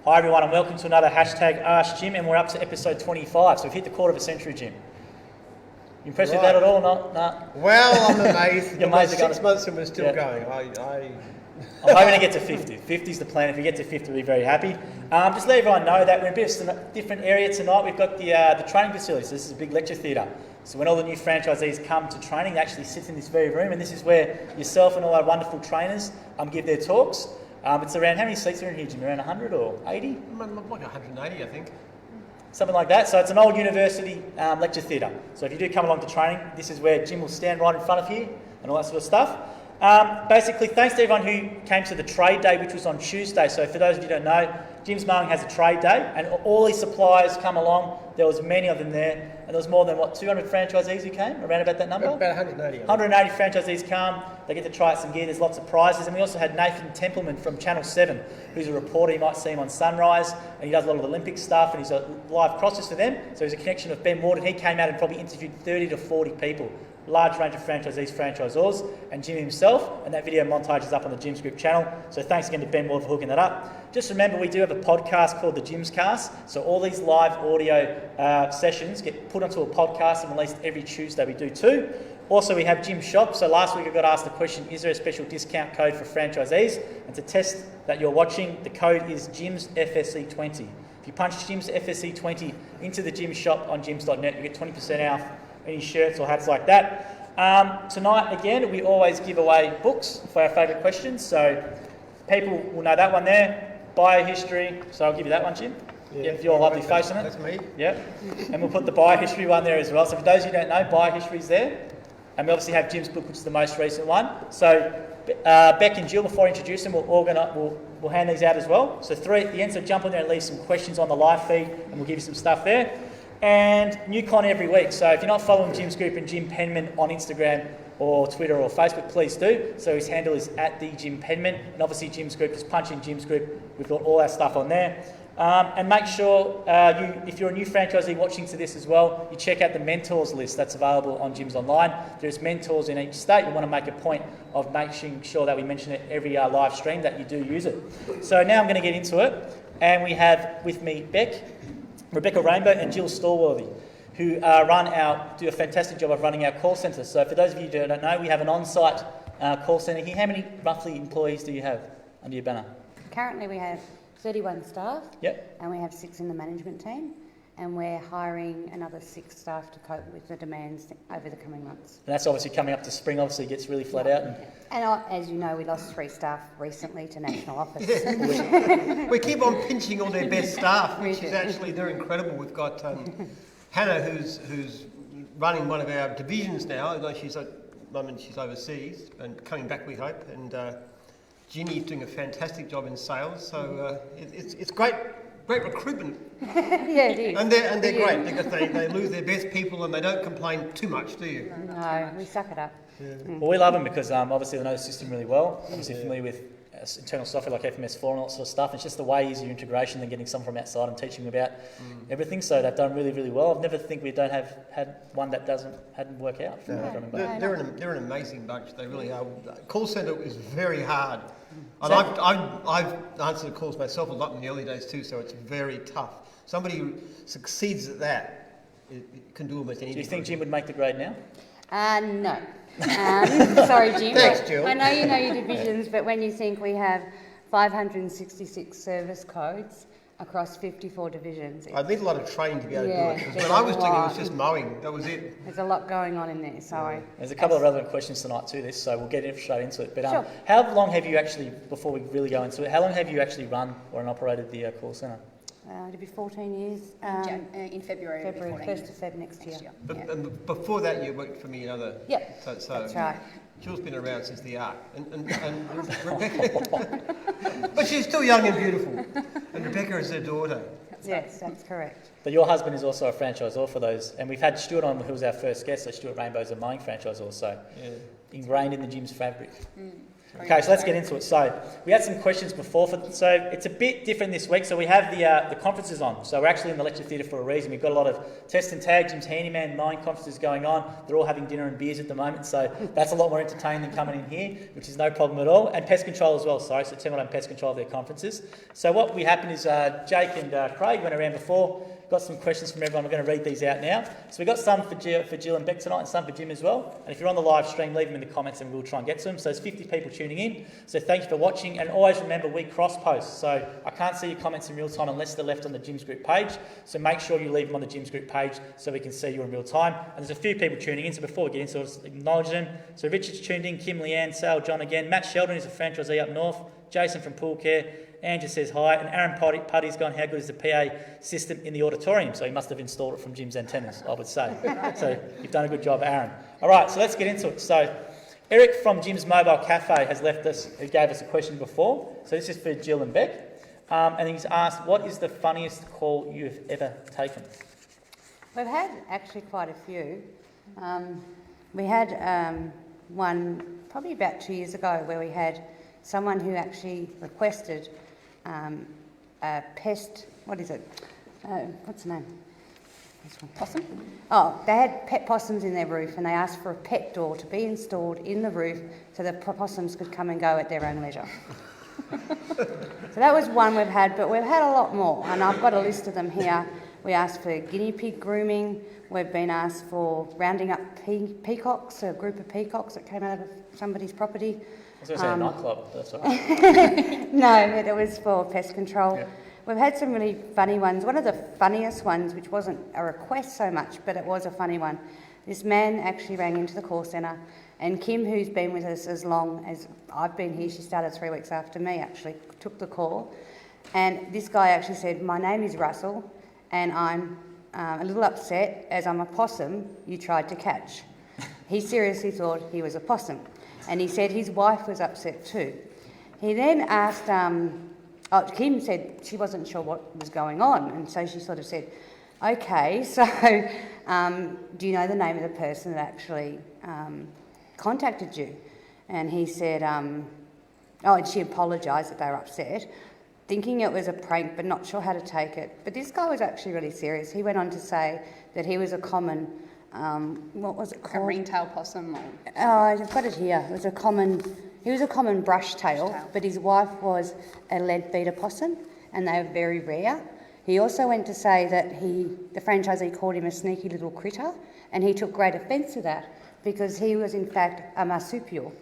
Hi everyone and welcome to another hashtag AskJIM, and we're up to episode 25, so we've hit the quarter of a century, Jim. You impressed with that at all? No? Well, I'm amazed. You're amazed 6 months and we're still going. I'm hoping to get to 50. 50 is the plan. If we get to 50, we'll be very happy. Just let everyone know that we're in a bit of a different area tonight. We've got the training facility, so this is a big lecture theatre. So when all the new franchisees come to training, they actually sit in this very room, and this is where yourself and all our wonderful trainers give their talks. It's around, how many seats are in here, Jim? Around 100 or 80? Like 180, I think. Something like that. So it's an old university lecture theatre. So if you do come along to training, this is where Jim will stand right in front of here and all that sort of stuff. Basically, thanks to everyone who came to the trade day, which was on Tuesday. So for those of you who don't know, Jim's Mowing has a trade day, and all his suppliers come along. There was many of them there, and there was more than, 200 franchisees who came? Around about that number? About 180. 180 franchisees come. They get to try out some gear. There's lots of prizes. And we also had Nathan Templeman from Channel 7, who's a reporter. You might see him on Sunrise, and he does a lot of Olympic stuff, and he's a live crosses for them. So he's a connection of Ben Ward, and he came out and probably interviewed 30 to 40 people. Large range of franchisees, franchisors, and Jim himself, and that video montage is up on the Jim's Group channel. So thanks again to Ben Ward for hooking that up. Just remember, we do have a podcast called the Jim's Cast, so all these live audio sessions get put onto a podcast and released every Tuesday. We do too. Also, we have Jim's Shop. So last week I got asked the question, is there a special discount code for franchisees? And to test that you're watching, the code is Jim's FSC20. If you punch Jim's FSC20 into the Jim's Shop on jims.net, you get 20% off any shirts or hats like that. Tonight, again, we always give away books for our favourite questions. So people will know that one there, biohistory. So I'll give you that one, Jim. Yeah, with your lovely face on it. That's me. Yeah. And we'll put the biohistory one there as well. So for those who don't know, biohistory's there. And we obviously have Jim's book, which is the most recent one. So Beck and Jill, before I introduce them, we'll hand these out as well. So 3 at the end, so jump on there and leave some questions on the live feed, and we'll give you some stuff there. And new content every week. So if you're not following Jim's Group and Jim Penman on Instagram or Twitter or Facebook, please do. So his handle is @TheJimPenman. And obviously Jim's Group, just punch in Jim's Group. We've got all our stuff on there. And make sure, if you're a new franchisee watching to this as well, you check out the mentors list that's available on Jim's Online. There's mentors in each state. We want to make a point of making sure that we mention it every live stream that you do use it. So now I'm going to get into it. And we have with me Rebecca Rainbow and Jill Stallworthy, who do a fantastic job of running our call centre. So for those of you who don't know, we have an on-site call centre here. How many roughly employees do you have under your banner? Currently we have 31 staff. Yep. And we have 6 in the management team, and we're hiring another 6 staff to cope with the demands over the coming months. And that's obviously coming up to spring, obviously it gets really flat out. And as you know, we lost 3 staff recently to national office. We keep on pinching all their best staff, which is actually, they're incredible. We've got Hannah, who's running one of our divisions now, although she's overseas and coming back, we hope. And Ginny's doing a fantastic job in sales, so it's great recruitment. Yeah, it is. And they're great because they lose their best people and they don't complain too much, do you? No, we suck it up. Yeah. Well, we love them because obviously they know the system really well. Obviously familiar with internal software like FMS4 and all that sort of stuff. It's just a way easier integration than getting someone from outside and teaching them about everything. So they've done really, really well. I've never think we don't have had one that hadn't worked out. They're an amazing bunch. They really are. Call centre is very hard. And So- I've answered the calls myself a lot in the early days too, so it's very tough. Somebody who succeeds at that can do almost anything. Do you think Jim would make the grade now? No. Sorry, Jim. Thanks, Jill. I know you know your divisions, but when you think we have 566 service codes across 54 divisions. I'd need a lot of training to be able to do it. 'Cause there's when I was a doing it, it lot. was just mowing. That was it. There's a lot going on in there, so There's a couple of relevant questions tonight to this, so we'll get straight into it. But Sure. How long have you actually, before we really go into it, how long have you actually run or operated the call centre? it'll be 14 years. In February, it'll be 1st 14 of Feb next year. But before that, you worked for me another. Yep, So that's right. Jill's been around since the Ark, and Rebecca, but she's still young and beautiful. And Rebecca is her daughter. Yes, that's correct. But your husband is also a franchisor for those, and we've had Stuart on, who was our first guest. So Stuart Rainbow's a mowing franchisor, so ingrained in the Jim's fabric. Okay, so let's get into it. So we had some questions before, so it's a bit different this week. So we have the conferences on. So we're actually in the lecture theatre for a reason. We've got a lot of test and tag, Jim's Handyman, Mowing conferences going on. They're all having dinner and beers at the moment, so that's a lot more entertaining than coming in here, which is no problem at all. And pest control as well, sorry. So Penman and pest control of their conferences. So what we happened is Jake and Craig went around before. Got some questions from everyone. We're going to read these out now. So we've got some for Jill and Beck tonight and some for Jim as well. And if you're on the live stream, leave them in the comments and we'll try and get to them. So there's 50 people tuning in. So thank you for watching. And always remember, we cross-post. So I can't see your comments in real time unless they're left on the Jim's Group page. So make sure you leave them on the Jim's Group page so we can see you in real time. And there's a few people tuning in. So before we get in, so I'll just acknowledge them. So Richard's tuned in, Kim, Leanne, Sale, John again. Matt Sheldon is a franchisee up north. Jason from Pool Care. Andrew says hi, and Aaron Putty's gone, how good is the PA system in the auditorium? So he must have installed it from Jim's antennas, I would say. So you've done a good job, Aaron. All right, so let's get into it. So Eric from Jim's Mobile Cafe has left us, he gave us a question before. So this is for Jill and Beck. And he's asked, what is the funniest call you've ever taken? We've had actually quite a few. We had one probably about 2 years ago where we had someone who actually requested a pest, what is it? What's the name? Possum? Oh, they had pet possums in their roof and they asked for a pet door to be installed in the roof so the possums could come and go at their own leisure. So that was one we've had, but we've had a lot more and I've got a list of them here. We asked for guinea pig grooming. We've been asked for rounding up peacocks, a group of peacocks that came out of somebody's property. I was going to say a nightclub, that's all right. No, but it was for pest control. Yeah. We've had some really funny ones. One of the funniest ones, which wasn't a request so much, but it was a funny one. This man actually rang into the call centre, and Kim, who's been with us as long as I've been here, she started 3 weeks after me actually, took the call. And this guy actually said, my name is Russell, and I'm a little upset as I'm a possum you tried to catch. He seriously thought he was a possum. And he said his wife was upset too. He then asked, Kim said she wasn't sure what was going on, and so she sort of said, okay, so do you know the name of the person that actually contacted you? And he said, and she apologised that they were upset, thinking it was a prank but not sure how to take it. But this guy was actually really serious. He went on to say that he was a common, what was it called? A ringtail possum. I've got it here. He was a common brush tail, but his wife was a leadbeater possum, and they were very rare. He also went to say that the franchisee called him a sneaky little critter, and he took great offence to that because he was in fact a marsupial.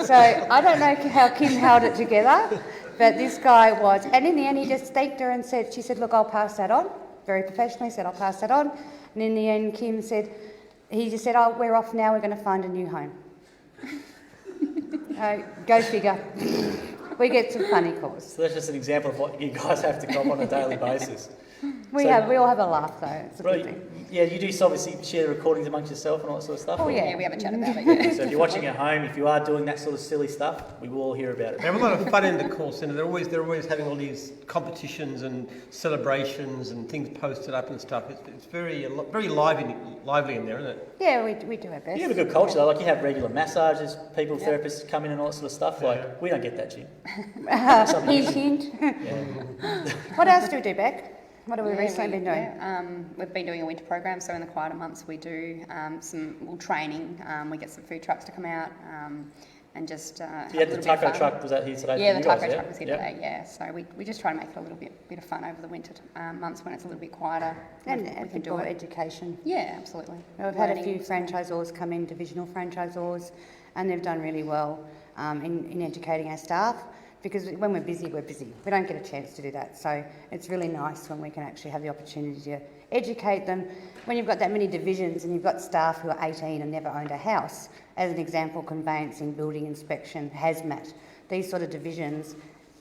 So I don't know how Kim held it together, but this guy was, and in the end he just thanked her and she said, look, I'll pass that on. Very professionally said, I'll pass that on. And in the end, Kim said, he just said, oh, we're off now, we're going to find a new home. Go figure. We get some funny calls. So that's just an example of what you guys have to cop on a daily basis. We all have a laugh though. It's a good thing. Yeah, you do obviously share the recordings amongst yourself and all that sort of stuff. Oh Yeah, we have a chat about it. Yeah. So if you're watching at home, if you are doing that sort of silly stuff, we will all hear about it. They have a lot of fun in the call centre. They're always having all these competitions and celebrations and things posted up and stuff. It's very lively in there, isn't it? Yeah, we do our best. You have a good culture though, like you have regular massages, people, therapists come in and all that sort of stuff. Like, we don't get that, Jim. Hint. What else do we do, Beck? What have we recently been doing? We've been doing a winter program, so in the quieter months we do some training. We get some food trucks to come out and just have You had a the little bit of taco fun. truck, was that here today? Yeah, for the you guys, taco truck was here today, yeah. So we just try to make it a little bit of fun over the winter months when it's a little bit quieter. And we a can bit do more it. education. Yeah, absolutely. We've had a Learning. few franchisors come in, divisional franchisors, and they've done really well in educating our staff. Because when we're busy, we're busy. We don't get a chance to do that. So it's really nice when we can actually have the opportunity to educate them. When you've got that many divisions and you've got staff who are 18 and never owned a house, as an example, conveyancing, building inspection, hazmat, these sort of divisions,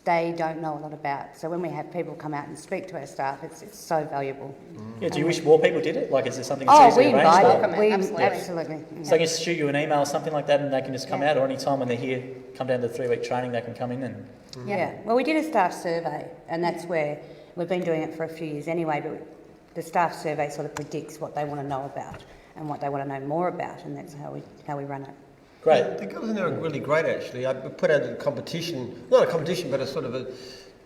they don't know a lot about. So when we have people come out and speak to our staff, it's so valuable. Yeah, do you wish more people did it? Like, is there something Oh, that's we easily invite arranged? it. We Absolutely. absolutely. So they can just shoot you an email or something like that and they can just come out, or any time when they're here, come down to the 3-week training, they can come in and... Yeah. Well, we did a staff survey, and that's where we've been doing it for a few years anyway, but the staff survey sort of predicts what they want to know about and what they want to know more about, and that's how we run it. Great. The girls in there are really great, actually. I put out a competition, not a competition, but a sort of a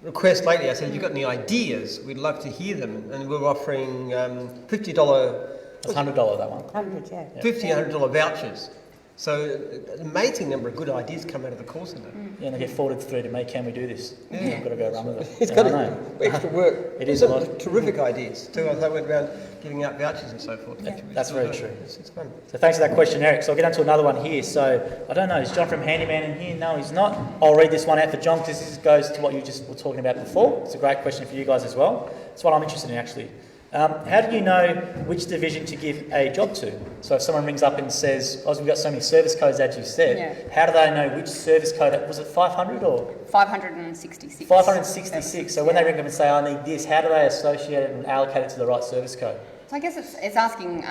request lately. I said, if you've got any ideas, we'd love to hear them. And we're offering $50... That's $100, that one. 100, yeah. $50 and $100 vouchers. So an amazing number of good ideas come out of the call centre. Yeah, and they get forwarded through to me, can we do this? Yeah. I've got to go run with it. It's Yeah, got I know. extra work. It is Some a lot. terrific ideas too. As I went around giving out vouchers and so forth. Yeah, that's very true. It's fun. So thanks for that question, Eric. So I'll get on to another one here. So I don't know, is John from Handyman in here? No, he's not. I'll read this one out for John because this goes to what you just were talking about before. It's a great question for you guys as well. It's what I'm interested in actually. How do you know which division to give a job to? So if someone rings up and says, we've got so many service codes as you said, how do they know which service code, was it 500 or? 566. 566. So when they ring up and say, I need this, how do they associate it and allocate it to the right service code? So I guess it's asking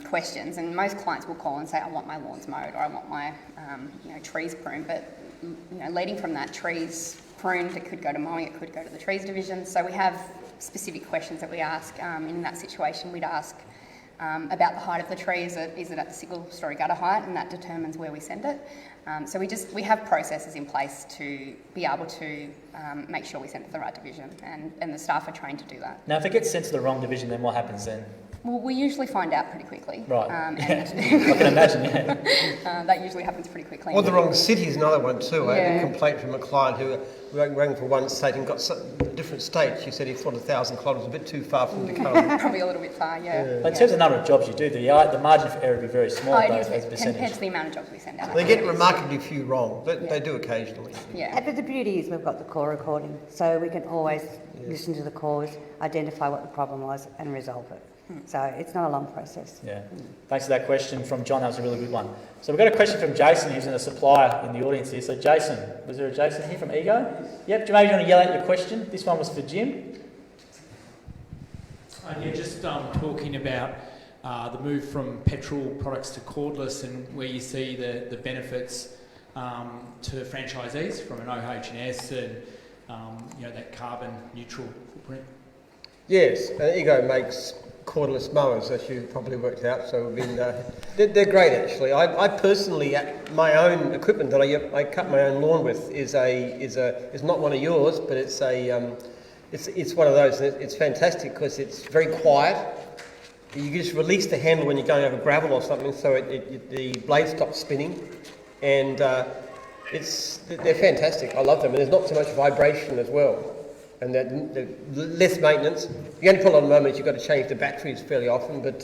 questions, and most clients will call and say, I want my lawns mowed, or I want my trees pruned, but leading from that, trees pruned, it could go to mowing, it could go to the trees division. So we have specific questions that we ask. In that situation, we'd ask about the height of the tree. Is it at the single-storey gutter height, and that determines where we send it. So we have processes in place to be able to make sure we send it to the right division, and the staff are trained to do that. Now, if it gets sent to the wrong division, then what happens then? Well, we usually find out pretty quickly. Right. And I can imagine, yeah. that usually happens pretty quickly. Or the wrong city is another one too. I had a Yeah. complaint from a client who rang for one state and got a different state. She said he thought 1,000 kilometres was a bit too far for him to come. Probably a little bit far, yeah. But in terms of the number of jobs you do, the margin for error would be very small, It though, is, as a compared percentage. to the amount of jobs we send out. They get remarkably few wrong. They do occasionally. Yeah. But the beauty is we've got the call recording, so we can always listen to the calls, identify what the problem was and resolve it. So it's not a long process. Yeah. Thanks for that question from John. That was a really good one. So we've got a question from Jason, who's in a supplier in the audience here. So Jason, was there a Jason here from Ego? Yep. Maybe you want to yell out your question. This one was for Jim. Just talking about the move from petrol products to cordless and where you see the benefits to franchisees from an OH&S and that carbon neutral footprint. Yes, Ego makes cordless mowers, as you probably worked out. So we've been, they're great actually. I personally, my own equipment that I cut my own lawn with is not one of yours, but it's one of those. And it's fantastic because it's very quiet. You just release the handle when you're going over gravel or something, so the blade stops spinning, and they're fantastic. I love them, and there's not so much vibration as well. And they're less maintenance. The only problem at the moment is you've got to change the batteries fairly often, but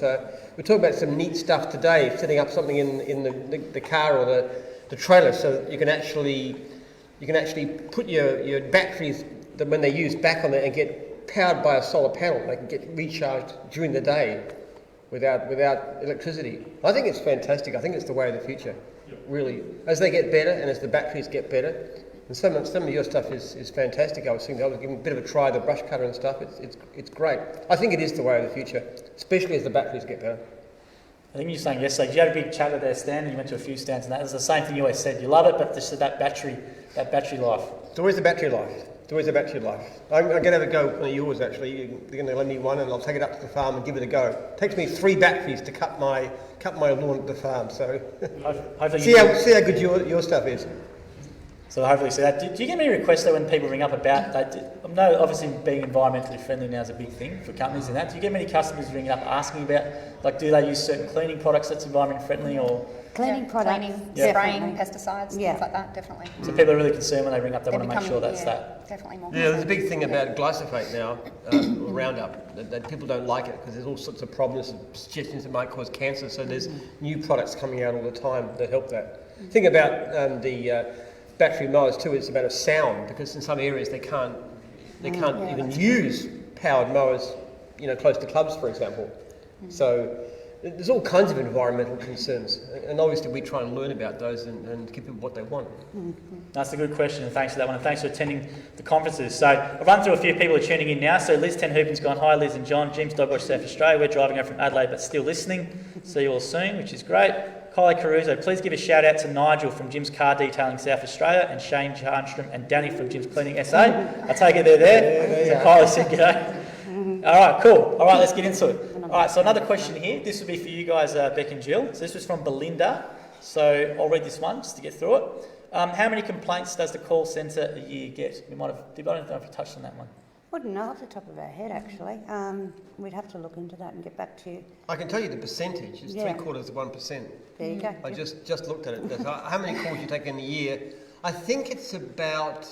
we're talking about some neat stuff today, setting up something in the car or the trailer so that you can actually put your batteries, when they're used, back on it and get powered by a solar panel. They can get recharged during the day without electricity. I think it's fantastic. I think it's the way of the future, really. As they get better and as the batteries get better, and some of your stuff is fantastic. I was giving a bit of a try, the brush cutter and stuff. It's great. I think it is the way of the future, especially as the batteries get better. I think you were saying yesterday, you had a big chat at their stand and you went to a few stands, and that was the same thing you always said. You love it, but just that battery life. It's always the battery life. It's always the battery life. I'm going to have a go on yours actually. You're going to lend me one and I'll take it up to the farm and give it a go. It takes me 3 batteries to cut my lawn at the farm, so Hopefully see how good your stuff is. So hopefully see that. Do you get many requests though when people ring up about that? I know obviously being environmentally friendly now is a big thing for companies and that. Do you get many customers ringing up asking about, like, do they use certain cleaning products that's environment friendly or? Cleaning products, spraying, definitely. pesticides, things like that, definitely. So people are really concerned when they ring up, they want to make become- sure that's yeah, that. Definitely more. Yeah, there's a big thing about glyphosate now, Roundup, that people don't like it because there's all sorts of problems and suggestions that might cause cancer. So there's new products coming out all the time that help that. Thing about the battery mowers too, it's about a sound, because in some areas they can't even use powered mowers, close to clubs, for example. So there's all kinds of environmental concerns, and obviously we try and learn about those and give them what they want. That's a good question, and thanks for that one, and thanks for attending the conferences. So I've run through a few people who are tuning in now. So Liz Ten Hoopin's gone, hi Liz and John, Jim's Dogwatch South Australia. We're driving over from Adelaide but still listening. See you all soon, which is great. Kylie Caruso, please give a shout out to Nigel from Jim's Car Detailing South Australia and Shane Jarnstrom and Danny from Jim's Cleaning SA. I take it they're there. So Kylie said g'day. All right, cool. All right, let's get into it. All right, so another question here. This would be for you guys, Beck and Jill. So this was from Belinda. So I'll read this one just to get through it. How many complaints does the call centre a year get? I don't know if you touched on that one. Wouldn't know off the top of our head, actually. We'd have to look into that and get back to you. I can tell you the percentage. It's Yeah. 0.75%. There you go. I just looked at it. How many calls you take in a year? I think it's about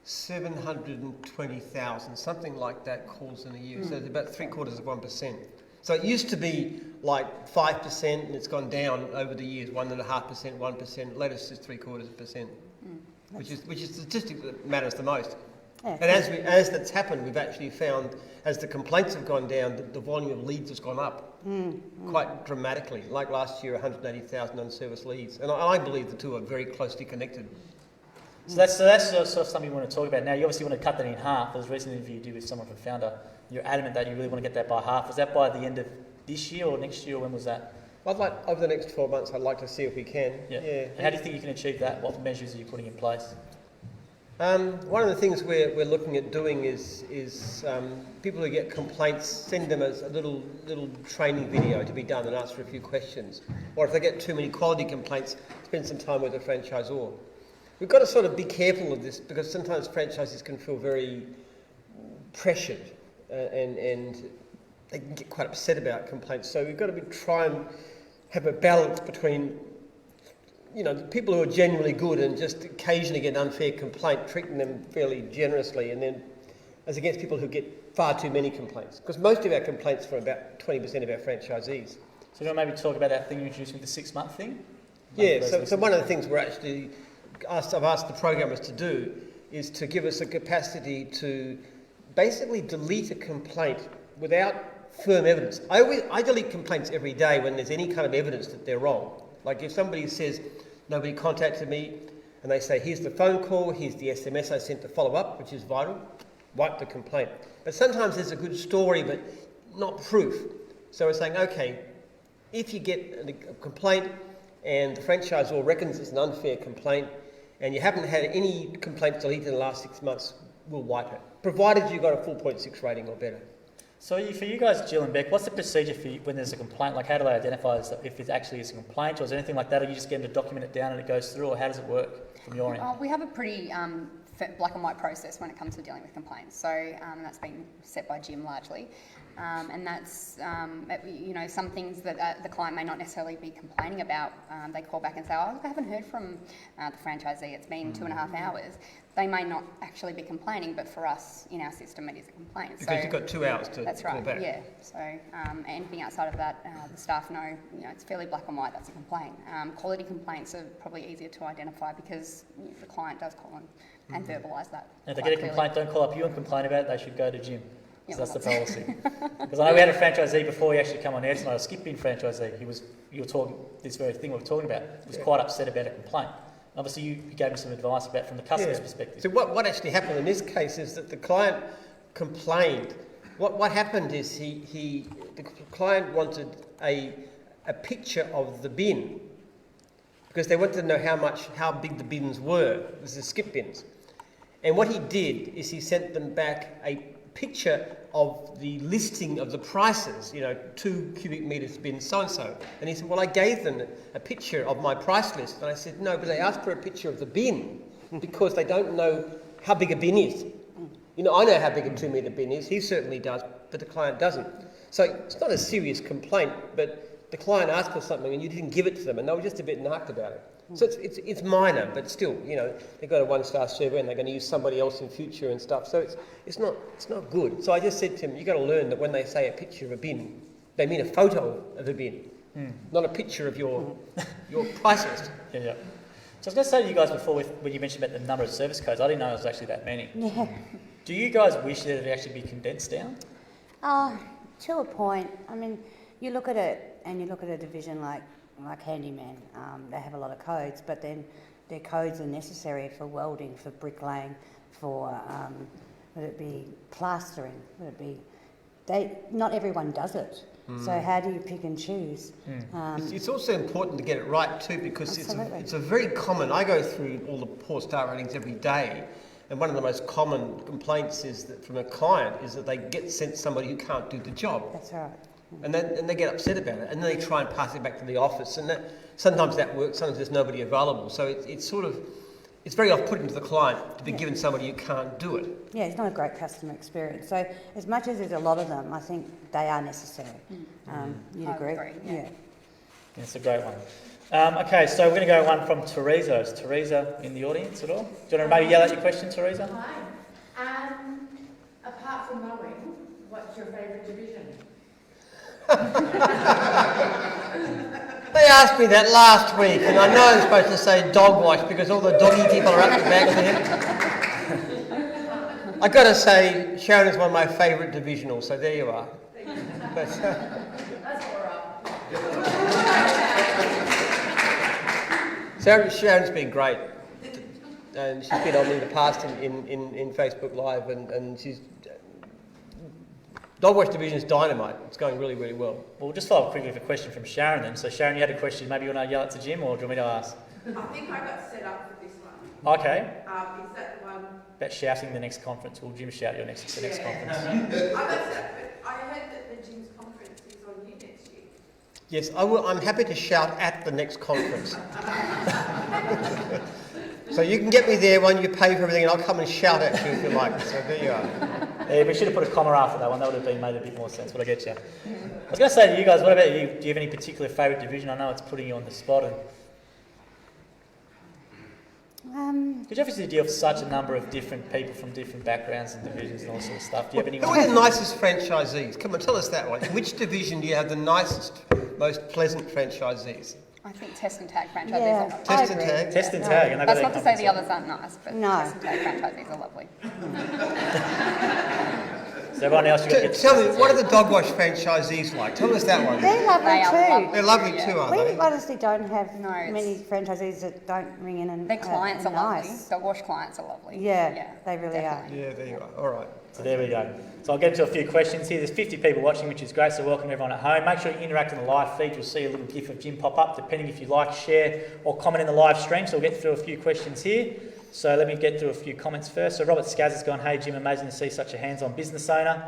720,000, something like that, calls in a year. So it's about 0.75%. So it used to be like 5%, and it's gone down over the years, 1.5%, 1%. Latest is 0.75%, which is the statistic that matters the most. Yeah. And as that's happened, we've actually found, as the complaints have gone down, the volume of leads has gone up quite dramatically. Like last year, 180,000 unserviced leads. And I believe the two are very closely connected. So that's sort of something you want to talk about now. You obviously want to cut that in half. There was a recent interview you did with someone from Founder. You're adamant that you really want to get that by half. Was that by the end of this year or next year? Or when was that? I'd like, over the next 12 months, I'd like to see if we can. Yeah. And how do you think you can achieve that? What measures are you putting in place? One of the things we're looking at doing is people who get complaints, send them a little training video to be done and ask for a few questions. Or if they get too many quality complaints, spend some time with the franchisor. We've got to sort of be careful of this because sometimes franchises can feel very pressured and they can get quite upset about complaints. So we've got to try and have a balance between, the people who are genuinely good and just occasionally get an unfair complaint, treating them fairly generously, and then as against people who get far too many complaints. Because most of our complaints from about 20% of our franchisees. So you want to maybe talk about that thing you introduced with the 6-month thing? Yeah, so one of the things I've asked the programmers to do is to give us a capacity to basically delete a complaint without firm evidence. I delete complaints every day when there's any kind of evidence that they're wrong. Like if somebody says, nobody contacted me, and they say, here's the phone call, here's the SMS I sent to follow up, which is vital, wipe the complaint. But sometimes there's a good story, but not proof. So we're saying, okay, if you get a complaint and the franchisor reckons it's an unfair complaint, and you haven't had any complaints deleted in the last 6 months, we'll wipe it, provided you've got a 4.6 rating or better. So for you guys, Jill and Beck, what's the procedure for you when there's a complaint? Like how do they identify if it actually is a complaint, or is there anything like that, or you just get them to document it down and it goes through, or how does it work from your end? We have a pretty black and white process when it comes to dealing with complaints. So that's been set by JIM largely. And that's, some things that the client may not necessarily be complaining about. They call back and say, oh, look, I haven't heard from the franchisee. It's been 2.5 hours. They may not actually be complaining, but for us, in our system, it is a complaint. Because you've got 2 hours to that's call right, back. yeah. So anything outside of that, the staff know, it's fairly black and white, that's a complaint. Quality complaints are probably easier to identify because the client does call and verbalise that. And if they get a complaint, don't call up you and complain about it, they should go to Jim. Yeah, So that's the policy. Because I know we had a franchisee before he actually come on air tonight, a skip-in franchisee. You were talking, this very thing we were talking about, was quite upset about a complaint. Obviously, you gave me some advice about from the customer's perspective. So what actually happened in this case is that the client complained. What happened is the client wanted a picture of the bin because they wanted to know how big the bins were. This is skip bins. And what he did is he sent them back a picture of the listing of the prices, 2 cubic metres bin so-and-so. And he said, well, I gave them a picture of my price list. And I said, no, but they asked for a picture of the bin because they don't know how big a bin is. I know how big a 2 metre bin is. He certainly does, but the client doesn't. So it's not a serious complaint, but the client asked for something and you didn't give it to them and they were just a bit narked about it. So it's minor, but still, they've got a 1-star survey and they're going to use somebody else in future and stuff. So it's not good. So I just said to him, you've got to learn that when they say a picture of a bin, they mean a photo of a bin, not a picture of your price list. Yeah. So I was going to say to you guys before, when you mentioned about the number of service codes, I didn't know there was actually that many. Yeah. Do you guys wish that it actually be condensed down? To a point. I mean, you look at it and you look at a division like handyman, they have a lot of codes, but then their codes are necessary for welding, for bricklaying, for would it be plastering, would it be not everyone does it. So how do you pick and choose? It's also important to get it right too because it's a very common, I go through all the poor star ratings every day, and one of the most common complaints is that from a client is that they get sent somebody who can't do the job. That's right. And they get upset about it, and then they try and pass it back to the office, and sometimes that works, sometimes there's nobody available. So it's very off-putting to the client to be given somebody who can't do it. Yeah, it's not a great customer experience. So as much as there's a lot of them, I think they are necessary. You'd I agree? agree, yeah. It's a great one. Okay, so we're going to go one from Teresa. Is Teresa in the audience at all? Do you want to maybe yell out your question, Teresa? Hi. Apart from mowing, what's your favourite division? They asked me that last week, and I know I'm supposed to say dog wash because all the doggy people are up the back there. I got to say, Sharon is one of my favourite divisionals, so there you are. But, That's all right. Sharon's been great, and she's been on in the past in Facebook Live, and she's Dog Wash Division is dynamite. It's going really, really well. Well, we'll just follow up quickly with a question from Sharon then. So Sharon, you had a question. Maybe you want to yell it to Jim, or do you want me to ask? I think I got set up for this one. Okay. Is that the one? About shouting the next conference. Will Jim shout the next conference? I got set up, but I heard that the Jim's conference is on you next year. Yes, I will. I'm happy to shout at the next conference. So you can get me there when you pay for everything, and I'll come and shout at you if you like. So there you are. Yeah, we should have put a comma after that one. That would have made a bit more sense, but I get you. I was going to say to you guys, what about you? Do you have any particular favourite division? I know it's putting you on the spot. Because you obviously deal with such a number of different people from different backgrounds and divisions and all sorts of stuff. Do you have any? Who are the nicest franchisees? Come on, tell us that one. Which division do you have the nicest, most pleasant franchisees? I think test and tag franchisees Yeah. are lovely. Test and tag. Test and tag. And they've got That's their not to say the conference. others aren't nice, but No. test and tag franchisees are lovely. So everyone else, you've got to get Tell me, what are the Dog Wash franchisees like? Tell us that one. They're lovely They are too. lovely. They're lovely Yeah. too, are We they? honestly don't have No, it's- many franchisees that don't ring in and Their clients are lovely. nice. Dog wash clients are lovely. Yeah, they really definitely. Yeah, there you are. All right. So there we go. So I'll get into a few questions here. There's 50 people watching, which is great, so welcome everyone at home. Make sure you interact in the live feed. You'll see a little gif of Jim pop up, depending if you like, share or comment in the live stream. So we'll get through a few questions here. So let me get through a few comments first. So Robert Skaz has gone, hey Jim, amazing to see such a hands-on business owner,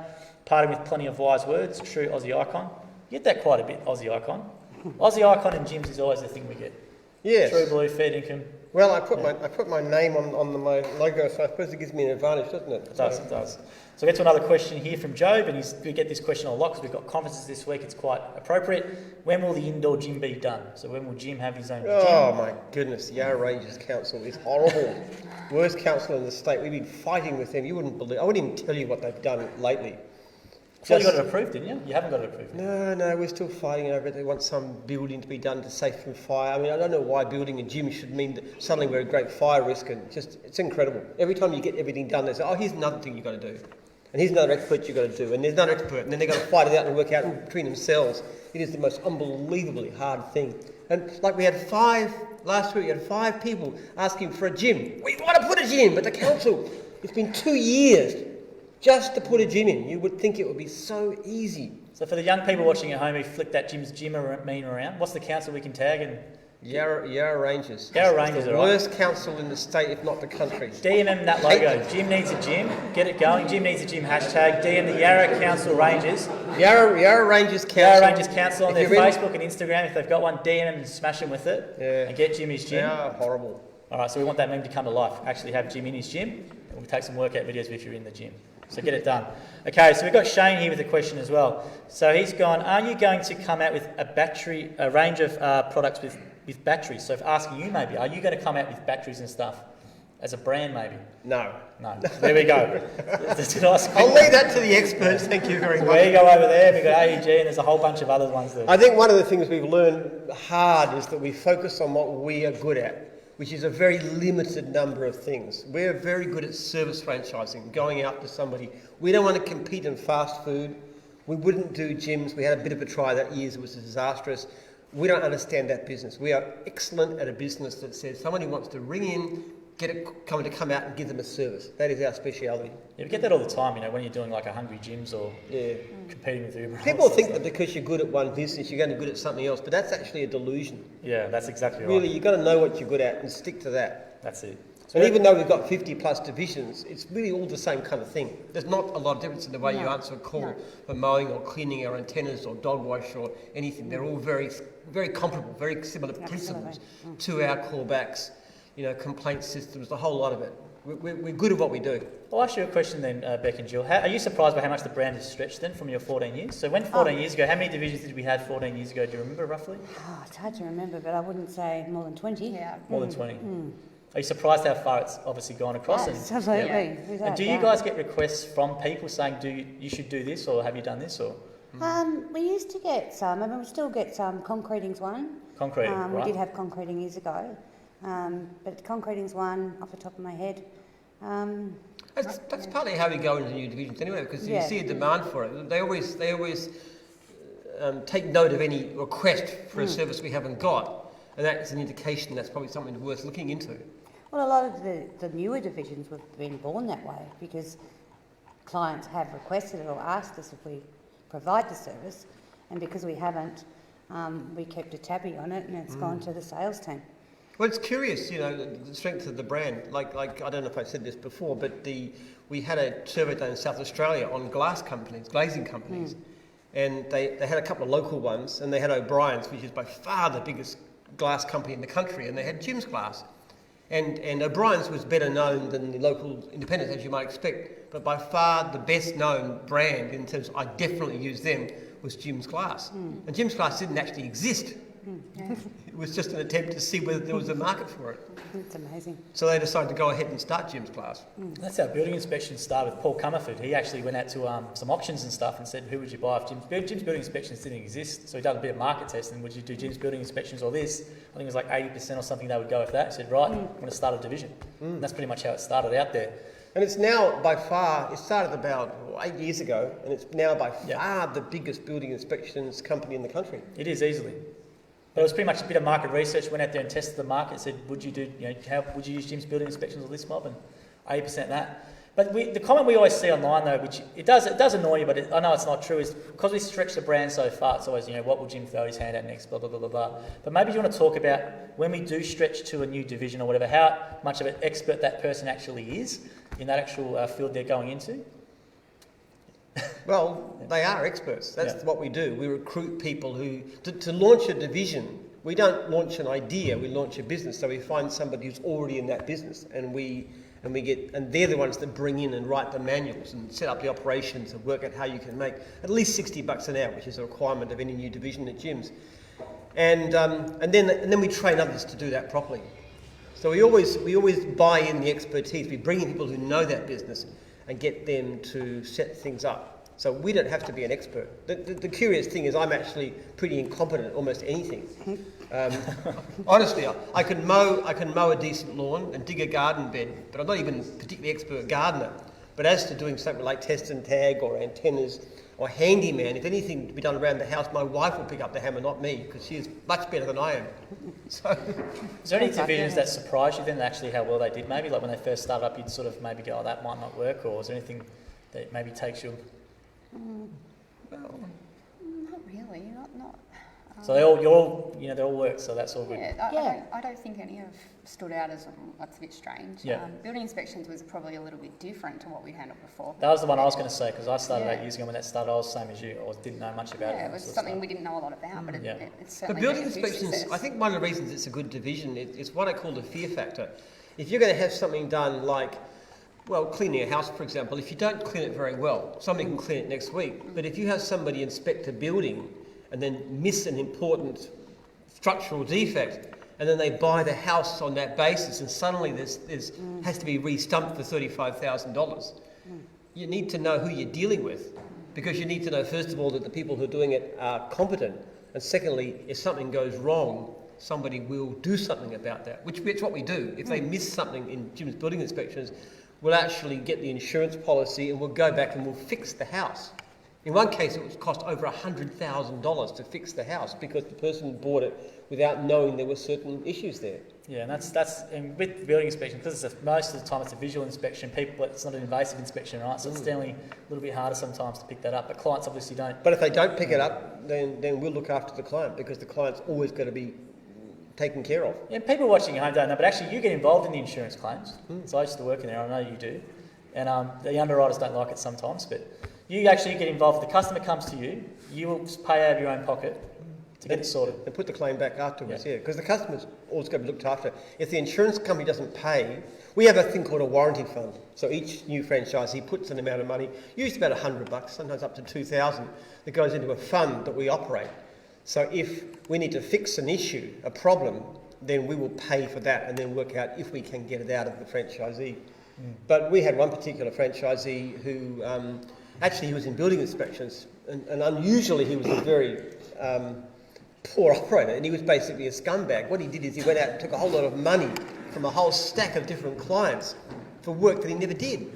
parting with plenty of wise words, true Aussie icon. You get that quite a bit, Aussie icon. Aussie icon and Jim's is always the thing we get. Yes. True blue, fair income. Well, I put my name on my logo, so I suppose it gives me an advantage, doesn't it? It does, it does. So we'll get to another question here from Job, and we get this question a lot because we've got conferences this week. It's quite appropriate. When will the indoor gym be done? So when will Jim have his own gym? Oh my goodness, the Yarra Ranges Council is horrible. Worst council in the state. We've been fighting with them. You wouldn't believe. I wouldn't even tell you what they've done lately. So you got it approved, didn't you? You haven't got it approved yet. No, we're still fighting over it. They want some building to be done to safe from fire. I mean, I don't know why building a gym should mean that suddenly we're a great fire risk, and it's incredible. Every time you get everything done, they say, oh, here's another thing you've got to do. And here's another expert you've got to do. And there's another expert. And then they've got to fight it out and work out between themselves. It is the most unbelievably hard thing. And like last week we had 5 people asking for a gym. We want to put a gym, but the council, it's been 2 years just to put a gym in. You would think it would be so easy. So for the young people watching at home who flick that Jim's gym meme around, what's the council we can tag? And Yarra Ranges. Yarra It's Ranges, the all right. worst council in the state, if not the country. DMM that logo. Jim needs a gym. Get it going. Jim needs a gym. Hashtag DM the Yarra Council Rangers. Yarra Ranges Council. Yarra Rangers Council on If their you're in- Facebook and Instagram. If they've got one, DM them and smash them with it. Yeah. And get Jim his They gym. are horrible. All right, so we want that meme to come to life. Actually have Jim in his gym, and we'll take some workout videos if you're in the gym. So get it done. Okay, so we've got Shane here with a question as well. So he's gone, are you going to come out with a range of products with batteries? So if asking you maybe, are you going to come out with batteries and stuff as a brand maybe? No. No. There we go. That's a nice I'll leave that to the experts. Thank you very So much. there you go over there. We've got AEG and there's a whole bunch of other ones there. I think one of the things we've learned hard is that we focus on what we are good at, which is a very limited number of things. We're very good at service franchising, going out to somebody. We don't want to compete in fast food. We wouldn't do gyms. We had a bit of a try that year. It was disastrous. We don't understand that business. We are excellent at a business that says somebody wants to ring in, come out and give them a service. That is our speciality. Yeah, we get that all the time, when you're doing like a Hungry Gyms or Yeah. competing with Uber. People think that because you're good at one business, you're going to be good at something else, but that's actually a delusion. Yeah, that's exactly right. Really, you've got to know what you're good at and stick to that. That's it. And even though we've got 50 plus divisions, it's really all the same kind of thing. There's not a lot of difference in the way you answer a call for mowing or cleaning our antennas or dog wash or anything. They're all very, very comparable, very similar principles to our callbacks, complaint systems, the whole lot of it. We're good at what we do. I'll ask you a question then, Beck and Jill. Are you surprised by how much the brand has stretched then from your 14 years? So when 14 years ago, how many divisions did we have 14 years ago? Do you remember roughly? Oh, it's hard to remember, but I wouldn't say more than 20. Yeah. More than 20. Are you surprised how far it's obviously gone across? Absolutely. And do you guys get requests from people saying, you should do this, or have you done this, or? We used to get some. I mean, we still get some. Concreting's one. Concreting, right. We did have concreting years ago, but concreting's one off the top of my head. That's partly how we go into new divisions anyway, because you see a demand for it. They always take note of any request for a service we haven't got, and that's an indication that's probably something worth looking into. Well, a lot of the newer divisions have been born that way because clients have requested it or asked us if we provide the service, and because we haven't, we kept a tabby on it, and it's gone to the sales team. Well, it's curious, the strength of the brand. Like I don't know if I said this before, but we had a survey done in South Australia on glazing companies, and they had a couple of local ones, and they had O'Brien's, which is by far the biggest glass company in the country, and they had Jim's Glass. And O'Brien's was better known than the local independents, as you might expect, but by far the best known brand in terms of I definitely use them was Jim's Glass. And Jim's Glass didn't actually exist. It was just an attempt to see whether there was a market for it. It's amazing. So they decided to go ahead and start Jim's Glass. That's how building inspections started with Paul Comerford. He actually went out to some auctions and stuff and said, who would you buy if Jim's building inspections didn't exist? So he done a bit of market testing. Would you do Jim's building inspections or this? I think it was like 80% or something they would go with that. He said, right, I'm going to start a division. And that's pretty much how it started out there. And it's now by far, it started about 8 years ago, and it's now by far the biggest building inspections company in the country. It is easily. But it was pretty much a bit of market research. Went out there and tested the market. Said, would you use Jim's building inspections or this mob? And 80% that. But the comment we always see online though, which it does annoy you, but I know it's not true, is because we stretch the brand so far. It's always what will Jim throw his hand at next? Blah blah blah blah blah. But maybe you want to talk about when we do stretch to a new division or whatever, how much of an expert that person actually is in that actual field they're going into. Well, they are experts. That's what we do. We recruit people who, to launch a division, we don't launch an idea, we launch a business. So we find somebody who's already in that business, and they're the ones that bring in and write the manuals and set up the operations and work out how you can make at least $60 an hour, which is a requirement of any new division at Jim's. And then we train others to do that properly. So we always buy in the expertise. We bring in people who know that business and get them to set things up. So we don't have to be an expert. The curious thing is I'm actually pretty incompetent at almost anything. Honestly, I can mow a decent lawn and dig a garden bed, but I'm not even a particularly expert gardener. But as to doing something like test and tag or antennas or handyman, if anything to be done around the house, my wife will pick up the hammer, not me, because she is much better than I am. So, is there any divisions that surprised you then actually how well they did? Maybe like when they first started up, you'd sort of maybe go, oh, that might not work, or is there anything that maybe takes you? Well, not really. Not. So they all work. So that's all good. I don't think any have stood out as that's a bit strange. Yeah. Building inspections was probably a little bit different to what we handled before. That was the one I was going to say because I started 8 years ago when that started. I was the same as you. I didn't know much about it. Yeah, it was something we didn't know a lot about, but it's certainly. But building been a huge inspections, success. I think one of the reasons it's a good division is what I call the fear factor. If you're going to have something done like, well, cleaning a house, for example, if you don't clean it very well, somebody can clean it next week. But if you have somebody inspect a building and then miss an important structural defect, and then they buy the house on that basis, and suddenly there's has to be re-stumped for $35,000. You need to know who you're dealing with, because you need to know, first of all, that the people who are doing it are competent, and secondly, if something goes wrong, somebody will do something about that, which is what we do. If they miss something in Jim's building inspections, we'll actually get the insurance policy and we'll go back and we'll fix the house. In one case, it was cost over $100,000 to fix the house because the person bought it without knowing there were certain issues there. Yeah, and that's and with building inspection, because most of the time it's a visual inspection. It's not an invasive inspection, right? So it's definitely a little bit harder sometimes to pick that up. But clients obviously don't. But if they don't pick it up, then we'll look after the client, because the client's always going to be taken care of. Yeah, people watching at home don't know, but actually you get involved in the insurance claims. So I used to work in there, I know you do. And the underwriters don't like it sometimes, but you actually get involved. If the customer comes to you, you will pay out of your own pocket to get it sorted. And put the claim back afterwards, yeah. Because the customer's always got to be looked after. If the insurance company doesn't pay, we have a thing called a warranty fund. So each new franchisee puts an amount of money, usually about $100, sometimes up to $2,000, that goes into a fund that we operate. So if we need to fix an issue, a problem, then we will pay for that and then work out if we can get it out of the franchisee. But we had one particular franchisee who actually he was in building inspections, and unusually he was a very poor operator, and he was basically a scumbag. What he did is he went out and took a whole lot of money from a whole stack of different clients for work that he never did. And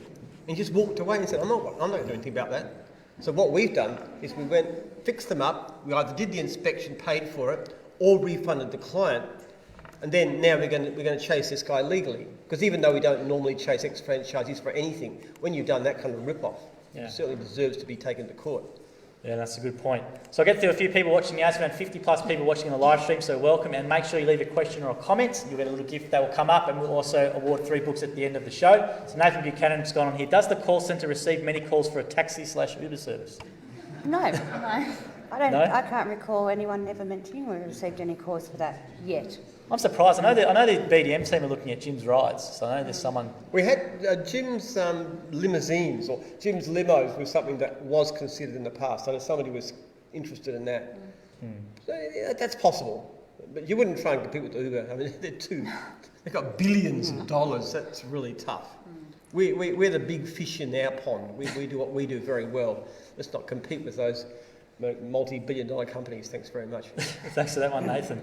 he just walked away and said, I'm not going to do anything about that. So what we've done is we went, fixed them up, we either did the inspection, paid for it, or refunded the client. And then now we're going to chase this guy legally. Because even though we don't normally chase ex-franchisees for anything, when you've done that kind of rip-off, it certainly deserves to be taken to court. Yeah, that's a good point. So I get through a few people watching now. It's around 50 plus people watching the live stream, so welcome. And make sure you leave a question or a comment. You'll get a little gift that will come up, and we'll also award 3 books at the end of the show. So Nathan Buchanan's gone on here. Does the call centre receive many calls for a taxi/Uber service? No. No. I can't recall anyone ever mentioning we received any calls for that yet. I'm surprised. I know the BDM team are looking at Jim's rides, so I know there's someone... We had Jim's limousines, or Jim's limos was something that was considered in the past. I know somebody was interested in that. So, yeah, that's possible. But you wouldn't try and compete with Uber. I mean, they've got billions of dollars. That's really tough. We're the big fish in our pond. We do what we do very well. Let's not compete with those multi-billion-dollar companies. Thanks very much. Thanks for that one, Nathan.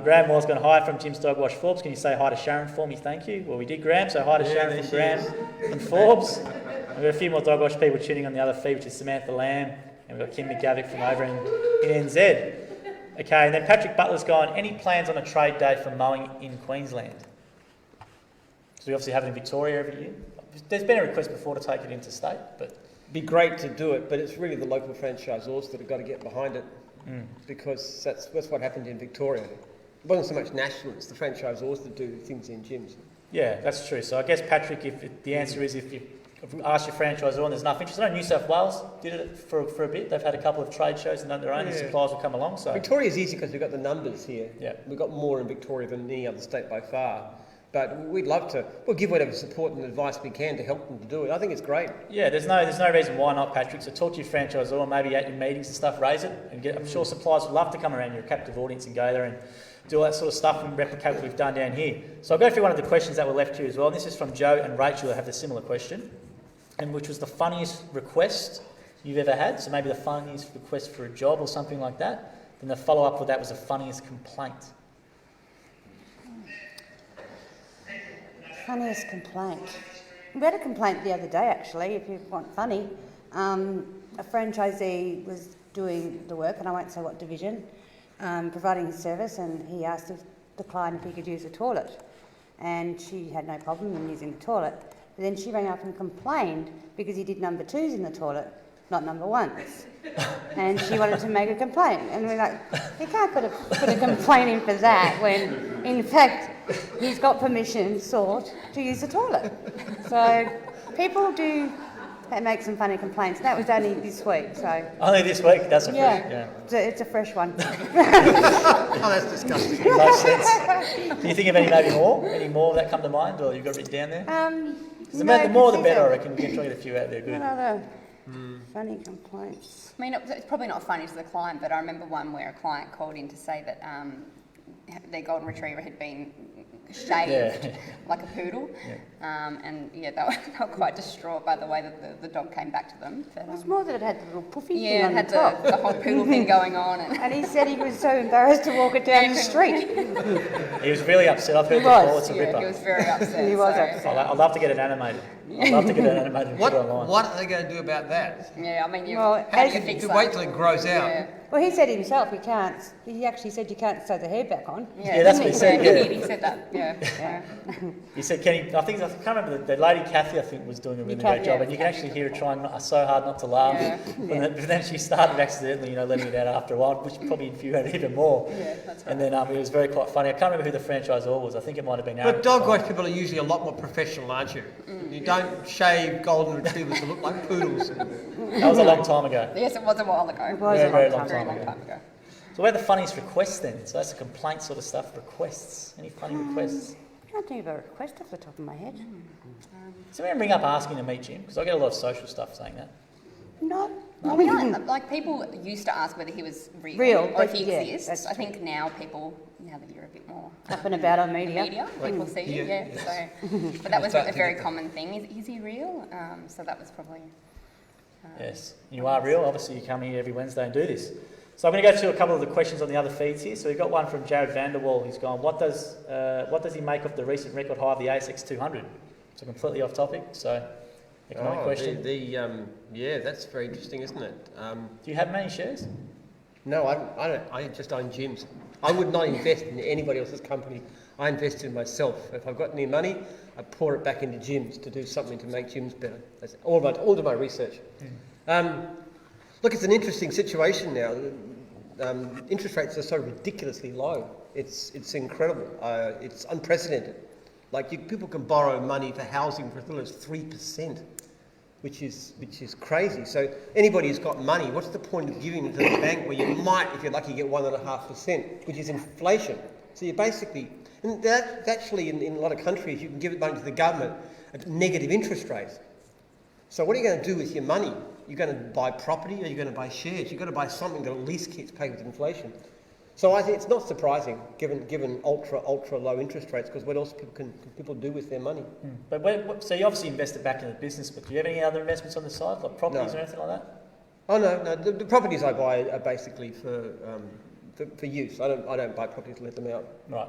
Graham Moore's gone hi from Jim's Dog Wash Forbes. Can you say hi to Sharon for me? Thank you. Well, we did, Graham. So hi to Sharon from Graham from Forbes. We've got a few more Dog Wash people tuning on the other feed, which is Samantha Lamb, and we've got Kim McGavick from over in NZ. Okay, and then Patrick Butler's gone, any plans on a trade day for mowing in Queensland? So we obviously have it in Victoria every year. There's been a request before to take it into state, but... Be great to do it, but it's really the local franchisors that have got to get behind it, because that's what happened in Victoria. It wasn't so much national, it's the franchisors that do things in gyms. Yeah, that's true. So I guess, Patrick, the answer is if you ask your franchisor and there's enough interest. I know New South Wales did it for a bit. They've had a couple of trade shows and done their own, and suppliers will come along. So Victoria's easy because we've got the numbers here. Yeah. We've got more in Victoria than any other state by far. But we'd love to. We'll give whatever support and advice we can to help them to do it. I think it's great. Yeah, there's no reason why not, Patrick. So talk to your franchisor, or maybe at your meetings and stuff, raise it, and I'm sure suppliers would love to come around your captive audience and go there and do all that sort of stuff and replicate what we've done down here. So I'll go through one of the questions that were left here as well. And this is from Joe and Rachel, who have the similar question, and which was the funniest request you've ever had. So maybe the funniest request for a job or something like that. Then the follow-up with that was the funniest complaint. Funniest complaint. We had a complaint the other day, actually, if you want funny. A franchisee was doing the work, and I won't say what division, providing his service, and he asked the client if he could use the toilet. And she had no problem in using the toilet. But then she rang up and complained because he did number 2s in the toilet, not number 1s. And she wanted to make a complaint. And we're like, you can't put a complaint in for that when, in fact, he's got permission sought to use the toilet. So people do make some funny complaints. That was only this week, so... Only this week? That's a fresh... Yeah. It's a fresh one. Oh, that's disgusting. Makes sense. Can you think of any more that come to mind, or you've got it written down there? The more the better, I reckon. We can try to get a few out there. Good. What other funny complaints? I mean, it's probably not funny to the client, but I remember one where a client called in to say that their golden retriever had been shaved like a poodle, and they were quite distraught by the way that the dog came back to them. But, It was more that it had the little puffy thing it on had the top. the whole poodle thing going on. And he said he was so embarrassed to walk it down the street. He was really upset. I've heard He before. was, It's a he ripper. was very upset. He was so- upset. I'd love to get it animated. I'd love to get an animated and put it online. What are they going to do about that? Yeah, I mean, Well, how do as- you fix You that? wait till it grows out. Yeah. Well, he said himself he can't. He actually said you can't sew the hair back on. Yeah, that's what he said, Yeah, yeah. he said that. Yeah. Yeah. You said, I can't remember, the lady Kathy, I think, was doing a really great job, and you can actually hear her trying so hard not to laugh. Yeah. But then she started accidentally, letting it out after a while, which probably infuriated even more. Yeah, that's right. And then it was quite funny. I can't remember who the franchisor was. I think it might have been Aaron. But dog wash people are usually a lot more professional, aren't you? You don't shave golden retrievers to look like poodles. That was a long time ago. Yes, it was a while ago. It was Very, a very long long time time Very ago. long time ago. So where are the funniest requests then? So that's the complaint sort of stuff, requests. Any funny requests? I can't think of a request off the top of my head. Does anyone ring up asking to meet Jim? Because I get a lot of social stuff saying that. Not. Well, we don't, like, people used to ask whether he was real, or if he yeah, exists. that's I think now that you're a bit more up and about on media. people see you, Yeah, yeah. So, but that was Start a to very get- common thing. Is he real? So that was probably. Yes, you are real. Obviously, you come here every Wednesday and do this. So I'm going to go through a couple of the questions on the other feeds here. So we've got one from Jared Vanderwall. He's gone, what does he make of the recent record high of the ASX 200? So completely off topic. So economic question. Yeah, that's very interesting, isn't it? Do you have many shares? No, I don't. I just own gyms. I would not invest in anybody else's company. I invest in myself. If I've got any money, I pour it back into gyms to do something to make gyms better. That's all of my research. Look, it's an interesting situation now. Interest rates are so ridiculously low. It's incredible. It's unprecedented. Like people can borrow money for housing for as little as 3%, which is crazy. So anybody who's got money, what's the point of giving it to the bank where you might, if you're lucky, get 1.5%, which is inflation? So you basically, and that actually in a lot of countries you can give it money to the government at negative interest rates. So what are you going to do with your money? You're going to buy property, or you're going to buy shares? You've got to buy something that at least keeps pace with inflation. So I think it's not surprising, given ultra low interest rates, because what else can people do with their money? But so you obviously invested back in the business, but do you have any other investments on the side, like properties No. or anything like that? Oh no, the properties I buy are basically for use. I don't buy properties to let them out. Right.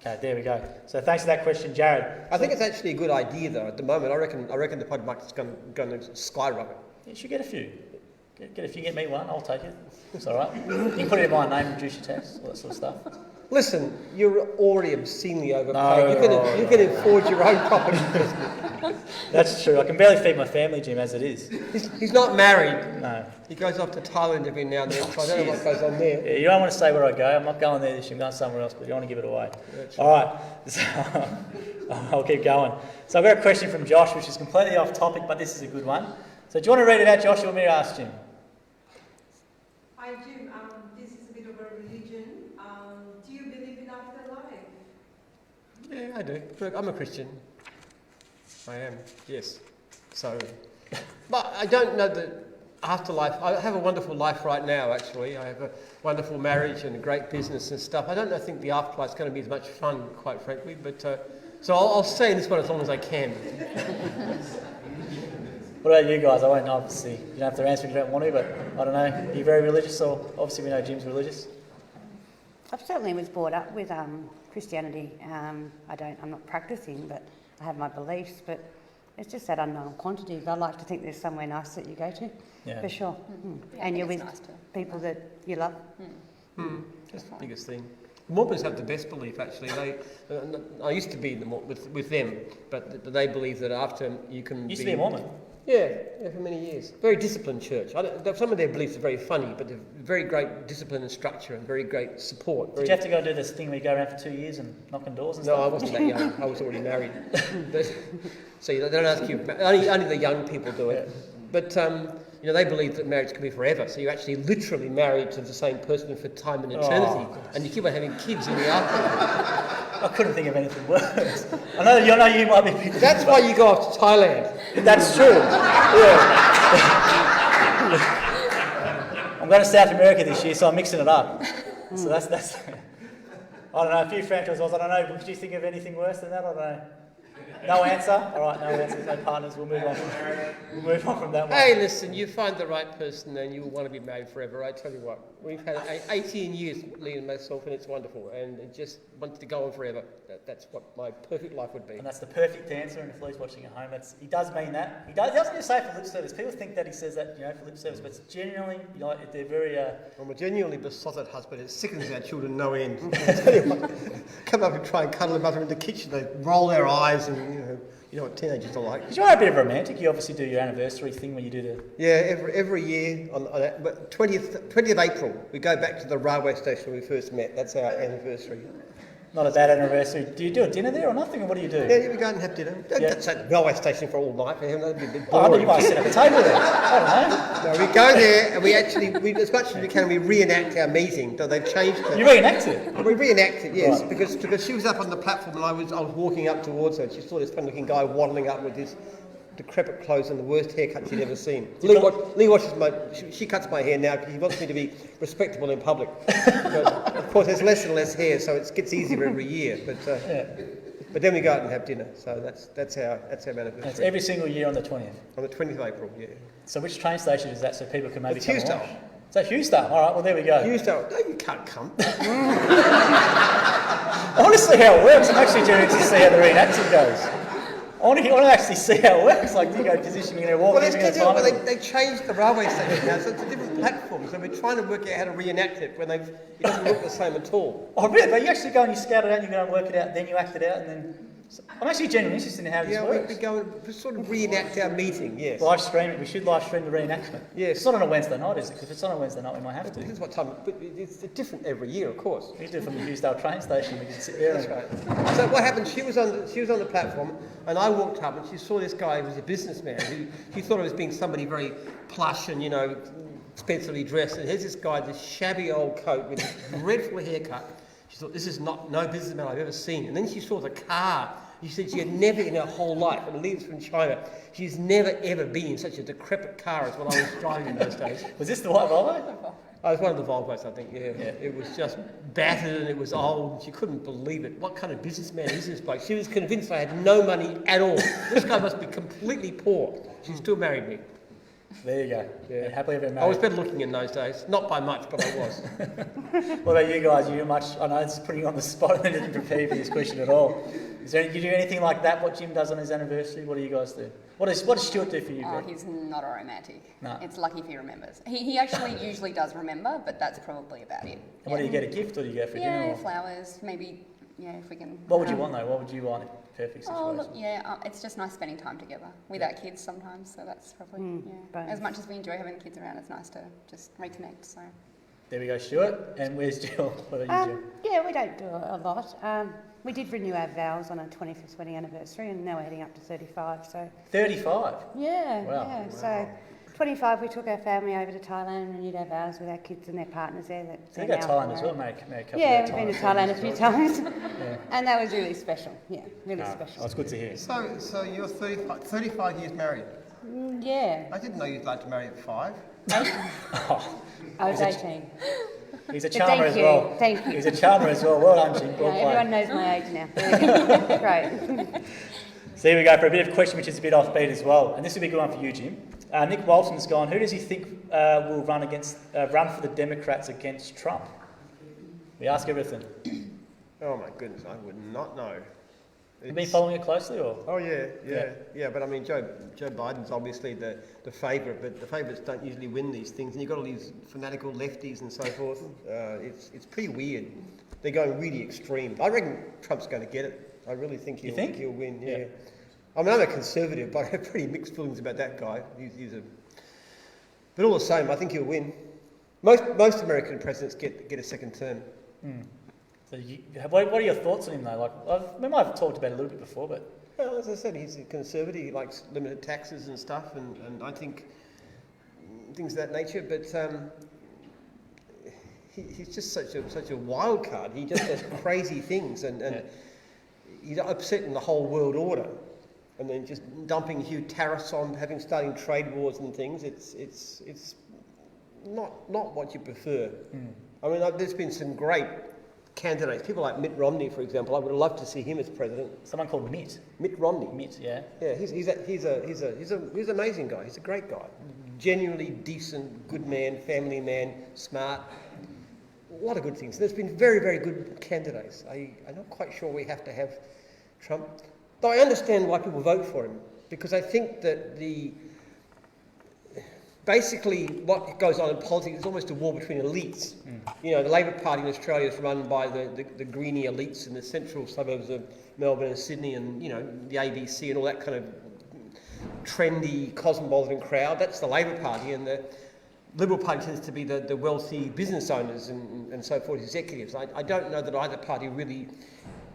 Okay, there we go. So thanks for that question, Jared. I think it's actually a good idea though. At the moment, I reckon the property market's going to skyrocket. You should get a few. If you get me one, I'll take it. It's all right. You can put it in my name, reduce your tax, all that sort of stuff. Listen, you're already obscenely overpaid. No, you can afford your own property investment. That's true. I can barely feed my family, Jim, as it is. He's not married. No. He goes off to Thailand every now and then, so I don't know what goes on there. Yeah, you don't want to say where I go. I'm not going there this year. I'm going somewhere else, but you don't want to give it away. All right. So, I'll keep going. So I've got a question from Josh, which is completely off topic, but this is a good one. So do you want to read it out, Josh, or want me to ask Jim? Hi Jim, this is a bit of a religion. Do you believe in afterlife? Yeah, I do. Look, I'm a Christian. I am, yes. So, but I don't know the afterlife. I have a wonderful life right now, actually. I have a wonderful marriage and a great business and stuff. I think the afterlife's going to be as much fun, quite frankly. But so I'll stay in this one as long as I can. What about you guys? I won't know, obviously. You don't have to answer if you don't want to, but I don't know. Are you very religious, or obviously we know Jim's religious? I certainly was brought up with Christianity. I'm not practicing, but I have my beliefs. But it's just that unknown quantity. I like to think there's somewhere nice that you go to, Yeah. for sure. Yeah, I And think you're it's with nice to- people that you love. That's the biggest thing. Mormons have the best belief, actually. I used to be with them, but they believe that after you can Used to be a Mormon. Yeah, for many years. Very disciplined church. Some of their beliefs are very funny, but they're very great discipline and structure and very great support. Did you have to go and do this thing where you go around for 2 years and knock on doors and No, stuff? I wasn't that young. I was already married. So they don't ask you. Only the young people do it. But they believe that marriage can be forever. So you're actually literally married to the same person for time and eternity, and you keep on having kids in the afterlife. I couldn't think of anything worse. I know you might be people. That's why you go off to Thailand. That's true. Yeah. I'm going to South America this year, so I'm mixing it up. So that's. I don't know. A few franchisors. I don't know. Did you think of anything worse than that? I don't know. No answer. All right, no answers, no partners. We'll move on. We'll move on from that one. Hey, listen, you find the right person and you will want to be married forever. I tell you what, we've had 18 years, Lee and myself, and it's wonderful, and it just wants to go on forever. That's what my perfect life would be. And that's the perfect answer, and if Lee's watching at home, he does mean that. He doesn't just say it for lip service. People think that he says that, for lip service, but it's genuinely, they're very... I'm a genuinely besotted husband. It sickens our children no end. I tell you what, come up and try and cuddle them up in the kitchen. They roll their eyes, and you know what teenagers are like. Because you are a bit of a romantic. You obviously do your anniversary thing when you do the... Yeah, every year on 20th April, we go back to the railway station where we first met. That's our anniversary. Not a bad anniversary. Do you do a dinner there or nothing, or what do you do? Yeah, we go out and have dinner. Don't get to the railway station for all night. That'd be a bit Oh, I boring. you might sit at the table there. I No, we go there and we as much as we can, we reenact our meeting. So they've changed don't it. know. You reenact it? We reenact it, yes, Right. because she was up on the platform and I was walking up towards her and she saw this funny-looking guy waddling up with his decrepit clothes and the worst haircut she'd ever seen. Lee washes she cuts my hair now because he wants me to be respectable in public. But of course, there's less and less hair, so it gets easier every year. But then we go out and have dinner. So that's our anniversary. It's every single year on the 20th. On the 20th of April, yeah. So which train station is that so people can maybe It's come Hughesdale. along? Is that Hughesdale? All right, well, there we go. Hughesdale, no, you can't come. I want to see how it works. I'm actually curious to see how the reenacting goes. I want to actually see how it works. Like, you go positioning there, walking in the time. They changed the railway station now, so it's a different platform. So we're trying to work out how to reenact it when it doesn't look the same at all. Oh, really? But you actually go and you scout it out, and you go and work it out, then you act it out, and then... I'm actually genuinely interested in how this works. We sort of reenact our meeting, yes. Live stream it. We should live stream the reenactment. Yes. It's not on a Wednesday night, is it? Because if it's on a Wednesday night, we might have to. This is what time, but it's different every year, of course. We can do it from the Hughesdale train station. We can sit there. That's right. So what happened? She was on the platform, and I walked up, and she saw this guy who was a businessman. She thought of as being somebody very plush and expensively dressed. And here's this guy, this shabby old coat with this dreadful haircut. She thought, this is no businessman I've ever seen. And then she saw the car. She said she had never in her whole life, and Lee's from China, she's never ever been in such a decrepit car as what I was driving in those days. Was this the white Volvo? I was one of the Volvos, I think, yeah. It was just battered and it was old, and she couldn't believe it. What kind of businessman is this bloke? She was convinced I had no money at all. This guy must be completely poor. She still married me. There you go. Yeah. And happily ever married. I was better looking in those days. Not by much, but I was. What about you guys? I know it's putting you on the spot and didn't prepare for this question at all. Do you do anything like that, what Jim does on his anniversary? What do you guys do? What does Stuart do for you, Oh, Greg? he's not a romantic. No. It's lucky if he remembers. He actually usually does remember, but that's probably about it. And what do you get, a gift or do you go for dinner? Yeah, Or? flowers, maybe, if we can... What would you want though? What would you want in a perfect situation? Oh, look, it's just nice spending time together with our kids sometimes, so that's probably, both. As much as we enjoy having the kids around, it's nice to just reconnect, so... There we go, Stuart. And where's Jill? What about you, Jill? Yeah, we don't do a lot. We did renew our vows on our 25th wedding anniversary, and now we're heading up to 35. So 35? yeah, Wow. yeah. So 25, we took our family over to Thailand and renewed our vows with our kids and their partners there. So you go to Thailand as well, married a couple Yeah, of we've been to times. Thailand a few times, Yeah. and that was really special. Yeah, really Oh, special. it's good to hear. So you're 35 years married. Yeah, I didn't know you'd like to marry at 5. Oh, I was 18. he's a But charmer thank as you, well. thank you. He's a charmer as well. Well done, Jim. Well Yeah, everyone knows my age now. Great. So here we go for a bit of a question which is a bit offbeat as well. And this will be a good one for you, Jim. Nick Walton's gone, who does he think will run for the Democrats against Trump? We ask everything. Oh my goodness, I would not know. Have you been following it closely, or? Oh yeah. But I mean, Joe Biden's obviously the favourite, but the favourites don't usually win these things, and you've got all these fanatical lefties and so forth. It's pretty weird. They're going really extreme. I reckon Trump's going to get it. I really think he'll win. Yeah. I mean, I'm a conservative, but I have pretty mixed feelings about that guy. But all the same, I think he'll win. Most American presidents get a second term. Mm. So what are your thoughts on him though? Like, we might have talked about it a little bit before, but Well, as I said, he's a conservative. He likes limited taxes and stuff, and I think things of that nature. But he's just such a wild card. He just does crazy things, and he's upsetting the whole world order, and then just dumping huge tariffs on, starting trade wars and things. It's not what you prefer. Mm. I mean, there's been some great candidates, people like Mitt Romney, for example. I would have loved to see him as president. someone called Mitt. Mitt Romney. Mitt, yeah. Yeah, he's an amazing guy. He's a great guy. Genuinely decent, good man, family man, smart. lot of good things. There's been very, very good candidates. I'm not quite sure we have to have Trump. Though I understand why people vote for him, because I think that basically what goes on in politics is almost a war between elites. You know, the Labor Party in Australia is run by the greeny elites in the central suburbs of Melbourne and Sydney, and, you know, the ABC and all that kind of trendy cosmopolitan crowd. That's the Labor Party, and the Liberal Party tends to be the wealthy business owners and so forth, executives. I don't know that either party really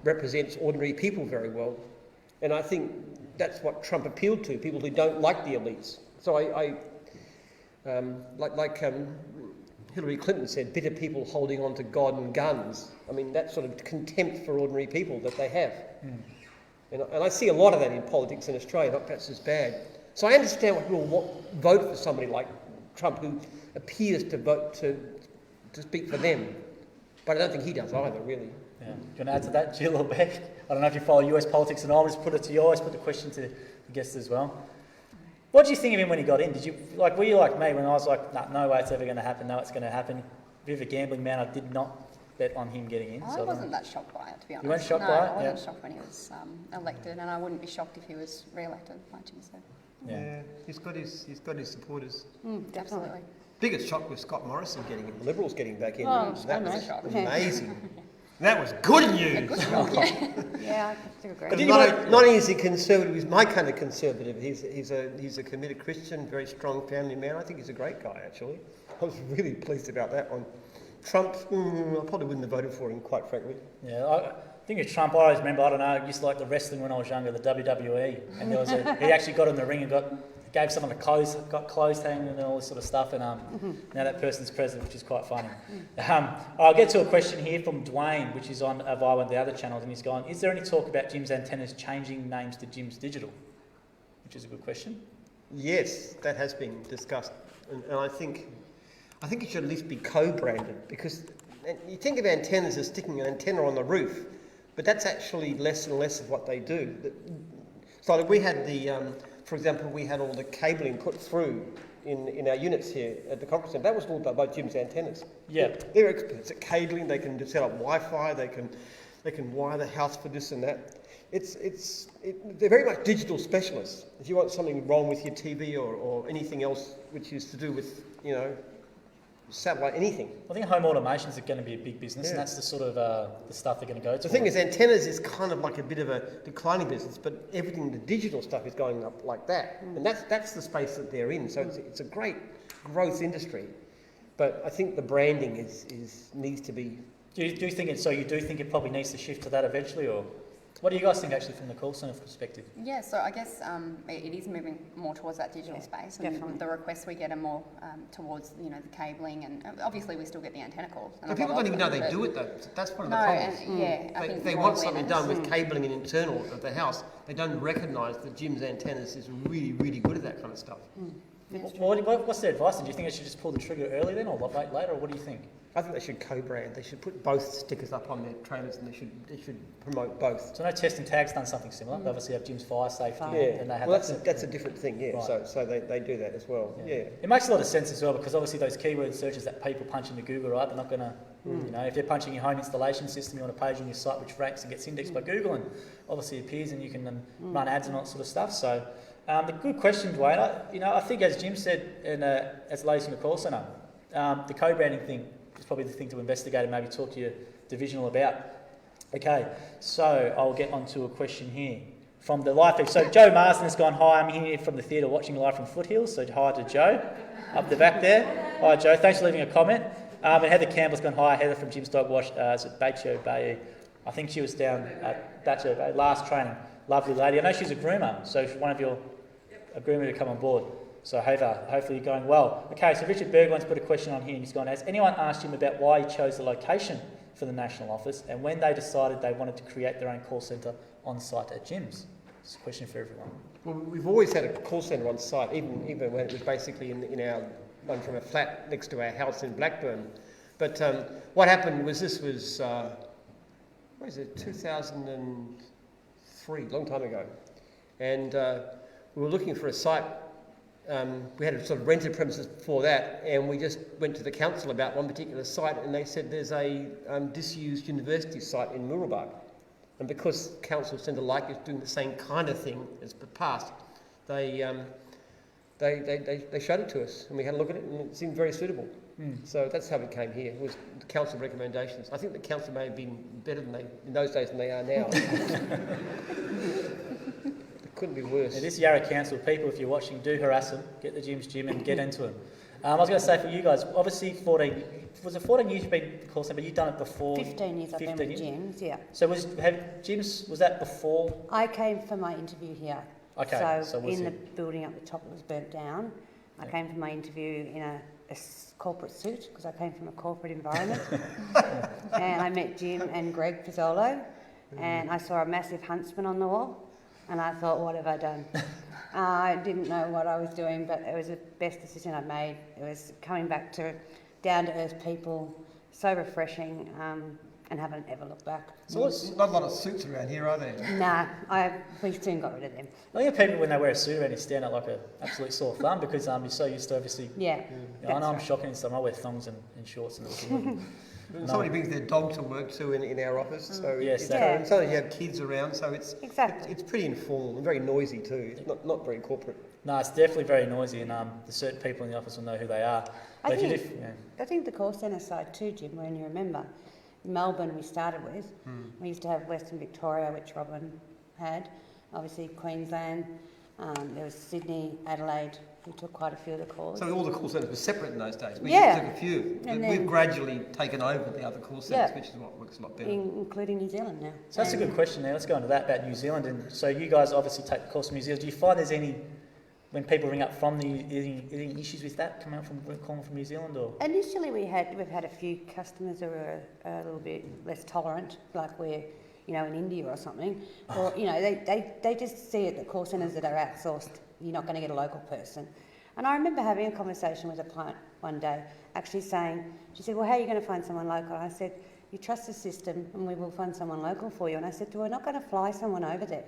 represents ordinary people very well, and I think that's what Trump appealed to, people who don't like the elites. So like Hillary Clinton said, bitter people holding on to God and guns. I mean, that sort of contempt for ordinary people that they have. And I see a lot of that in politics in Australia, not perhaps as bad. So I understand why people vote for somebody like Trump, who appears to vote to speak for them. But I don't think he does either, really. Yeah. Do you want to add to that, Jill or Beck? I don't know if you follow US politics and all. I'll just put it to you. I always put the question to the guests as well. What did you think of him when he got in? Were you like me when I was like, nah, no way it's ever going to happen, no, it's going to happen? A bit of a gambling man, I did not bet on him getting in. I wasn't that shocked by it, to be honest. You weren't shocked no, by it? I wasn't shocked when he was elected, and I wouldn't be shocked if he was re-elected, like Jim said. Yeah, he's got his supporters. Absolutely. Biggest shock was Scott Morrison getting in, the Liberals getting back in. Oh, that I was know. amazing. That was good news. Yeah, I do agree. Because not only is he conservative, he's my kind of conservative. He's a committed Christian, very strong family man. I think he's a great guy, actually. I was really pleased about that one. Trump, I probably wouldn't have voted for him, quite frankly. Yeah, I think of Trump, I always remember, I don't know, I used to like the wrestling when I was younger, the WWE. And there was he actually got in the ring and gave someone got clothes hanging and all this sort of stuff, and now that person's president, which is quite funny. I'll get to a question here from Dwayne, which is on via one of the other channels, and he's gone, is there any talk about Jim's Antennas changing names to Jim's Digital? Which is a good question. Yes, that has been discussed, and I think it should at least be co-branded, because you think of antennas as sticking an antenna on the roof, but that's actually less and less of what they do. So we had for example, we had all the cabling put through in our units here at the conference centre. That was all by Jim's Antennas. Yeah. They're experts at cabling. They can set up Wi-Fi. They can wire the house for this and that. They're very much digital specialists. If you want something wrong with your TV or anything else which is to do with, you know, satellite, anything. I think home automation is going to be a big business, and that's the sort of the stuff they're going to go to. The thing is, antennas is kind of like a bit of a declining business, but everything, the digital stuff is going up like that, and that's the space that they're in. So it's a great growth industry, but I think the branding needs to be. Do you think it? So you do think it probably needs to shift to that eventually, or what do you guys think actually from the call centre perspective? Yeah, so I guess it is moving more towards that digital space, and definitely. the requests we get are more towards the cabling, and obviously we still get the antenna calls. But people don't even know they do it though. That's one of the problems. I think they want something done with cabling and internal of the house. They don't recognise that Jim's Antennas is really, really good at that kind of stuff. Well, what's their advice? Do you think they should just pull the trigger early then, or wait later, or what do you think? I think they should co-brand. They should put both stickers up on their trailers, and they should promote both. So I know Test and Tag's done something similar. They obviously have Jim's Fire Safety. Yeah, and they have that's a different thing. Yeah, Right. so they do that as well. Yeah. It makes a lot of sense as well, because obviously those keyword searches that people punch into Google, right? They're not going to, if they're punching your home installation system, you're on a page on your site which ranks and gets indexed by Google, and obviously appears, and you can then run ads and all that sort of stuff. So the good question, Dwayne. I think as Jim said, and as the ladies in the call centre, the co-branding thing is probably the thing to investigate and maybe talk to your divisional about. Okay, so I'll get onto a question here from the live feed. So Joe Marsden has gone, hi, I'm here from the theatre watching live from Foothills, so hi to Joe up the back there. Hi Joe, thanks for leaving a comment. And Heather Campbell's gone, hi, Heather from Jim's Dog Wash, is it Batcho Bay? I think she was down at Batcho Bay, last training. Lovely lady. I know she's a groomer, so one of your a groomer to come on board. So Heather, hopefully you're going well. Okay, so Richard Bergwin's put a question on here, and he's gone, has anyone asked him about why he chose the location for the national office and when they decided they wanted to create their own call centre on site at Jim's? It's a question for everyone. Well, we've always had a call centre on site, even when it was basically in our one from a flat next to our house in Blackburn. But what happened was 2003, a long time ago, and we were looking for a site we had a sort of rented premises before that, and we just went to the council about one particular site, and they said there's a disused university site in Mooroolbark. And because council centre like is doing the same kind of thing as the past, they showed it to us, and we had a look at it, and it seemed very suitable. So that's how we came here. It was the council recommendations. I think the council may have been better in those days than they are now. It couldn't be worse. Yeah, this Yarra Council people, if you're watching, do harass them. Get the Jim's Gym and get into them. I was going to say for you guys, obviously 14 years you've been call centre, but you've done it before? 15 years I've been with gyms, yeah. So was that before? I came for my interview here. Okay, so in the building up the top that was burnt down, I came for my interview in a corporate suit because I came from a corporate environment. And I met Jim and Greg Pizzolo, and I saw a massive huntsman on the wall, and I thought, what have I done? I didn't know what I was doing, but it was the best decision I'd made. It was coming back to down-to-earth people, so refreshing, and haven't ever looked back. So there's not a lot of suits around here, are there? Nah, we soon got rid of them. I think people, when they wear a suit around, you stand out like an absolute sore thumb because you're so used to obviously... Yeah. I know I'm shocking and stuff. I wear thongs and shorts and Somebody brings their dog to work too in our office, so Yes, and sometimes you have kids around, so it's pretty informal and very noisy too. It's not very corporate. No, it's definitely very noisy, and the certain people in the office will know who they are. I think the call centre side too, Jim, when you remember, Melbourne we started with, we used to have Western Victoria, which Robin had, obviously Queensland, there was Sydney, Adelaide, we took quite a few of the calls. So all the call centres were separate in those days. We just took a few. And we've gradually taken over the other call centres, which is what works a lot better. Including New Zealand now. So that's a good question now. Let's go into that about New Zealand. And so you guys obviously take the calls from New Zealand. Do you find there's any, when people ring up from any issues with that coming out from calling from New Zealand? Or Initially we've had a few customers who are a little bit less tolerant, like we're in India or something, or they just see it that call centres that are outsourced, you're not going to get a local person. And I remember having a conversation with a client one day, actually saying, she said, well, how are you going to find someone local? I said, you trust the system and we will find someone local for you. And I said to her, we're not going to fly someone over there.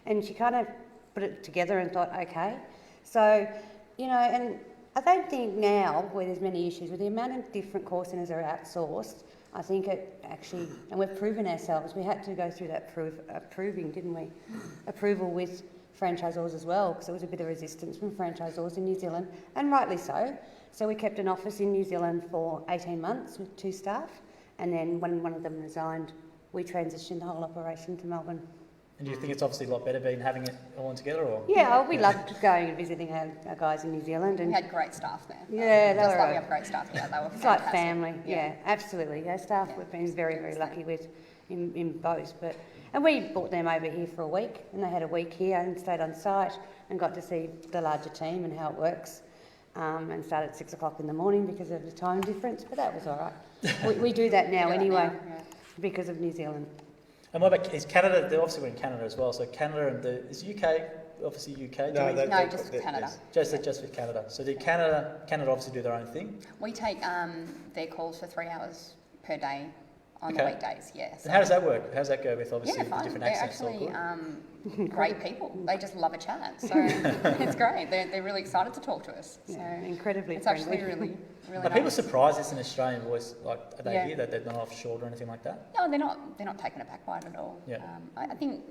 And she kind of put it together and thought, okay. So, and I don't think now, where there's many issues, with the amount of different call centres that are outsourced, I think it actually, and we've proven ourselves, we had to go through that approval with franchisors as well, because there was a bit of resistance from franchisors in New Zealand, and rightly so. So we kept an office in New Zealand for 18 months with 2 staff, and then when one of them resigned, we transitioned the whole operation to Melbourne. And do you think it's obviously a lot better being having it all together, or? Yeah, we loved going and visiting our guys in New Zealand. And We had great staff there. Yeah, Just like we have great staff here. They were it's like fantastic. family, yeah, absolutely. Our staff we've been very, very lucky with in both. And we brought them over here for a week, and they had a week here and stayed on site and got to see the larger team and how it works. And started at 6 o'clock in the morning because of the time difference, but that was all right. we do that now anyway because of New Zealand. And what about, is Canada, they're obviously we're in Canada as well, so Canada and is UK, obviously UK? Just Canada. Just with Canada. So did Canada obviously do their own thing? We take their calls for 3 hours per day on the weekdays, yeah. So And how does that work? How does that go with obviously the fun. different They're accents? actually great people. They just love a chat, so it's great. They're really excited to talk to us. So Incredibly it's friendly. actually really Are people nice. surprised it's an Australian voice? Like, are they Yeah. here that they're not offshore or anything like that? No, they're not taken aback by it at all. Yeah. I think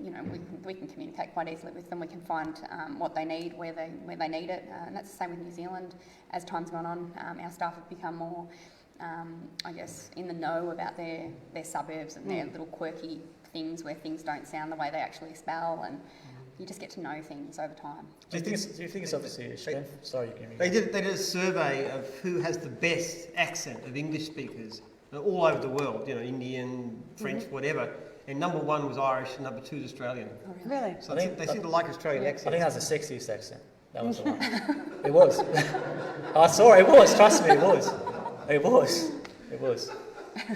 we can communicate quite easily with them. We can find what they need where they need it, and that's the same with New Zealand. As time's gone on, our staff have become more, I guess, in the know about their suburbs and their little quirky things where things don't sound the way they actually spell, and you just get to know things over time. Do you think it's obviously a strength? Sorry, you can They did a survey of who has the best accent of English speakers all over the world, Indian, French, whatever. And number 1 was Irish and number 2 is Australian. Really? So they seem to like Australian accents. I think that was the sexiest accent. That was the one. It was. I saw it. It was. Trust me, it was. It was. It was.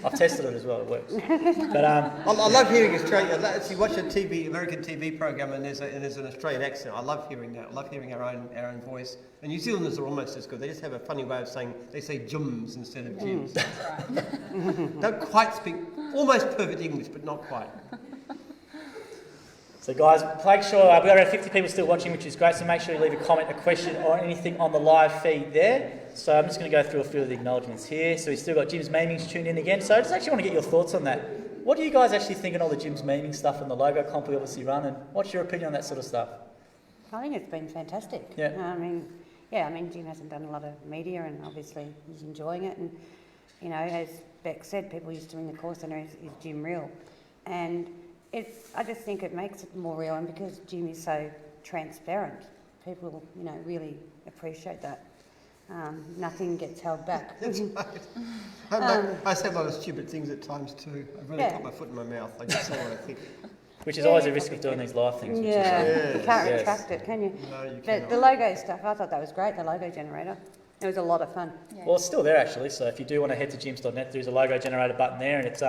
I've tested it as well. It works. But I love hearing Australia. If you watch a American TV program and there's an Australian accent, I love hearing that. I love hearing our own voice. And New Zealanders are almost as good. They just have a funny way of saying, they say gyms instead of gyms. That's right. Don't quite speak almost perfect English, but not quite. So guys, make sure, we've got around 50 people still watching, which is great, so make sure you leave a comment, a question or anything on the live feed there. So I'm just going to go through a few of the acknowledgements here. So we've still got Jim's Memeings tuned in again. So I just actually want to get your thoughts on that. What do you guys actually think of all the Jim's Memeing stuff and the logo comp we obviously run, and what's your opinion on that sort of stuff? I think it's been fantastic. Yeah. I mean, Jim hasn't done a lot of media, and obviously he's enjoying it. And you know, as Beck said, people used to ring the call centre, is Jim real? And I just think it makes it more real, and because Jim is so transparent, people, you know, really appreciate that. Nothing gets held back. That's right. I say a lot of stupid things at times too. I really put my foot in my mouth. I just say what I think. Which is always a risk of doing these live things. Which You can't retract it, can you? No, you But cannot. the logo stuff, I thought that was great, the logo generator. It was a lot of fun. Yeah. Well, it's still there actually, so if you do want to head to jims.net, there's a logo generator button there, and it's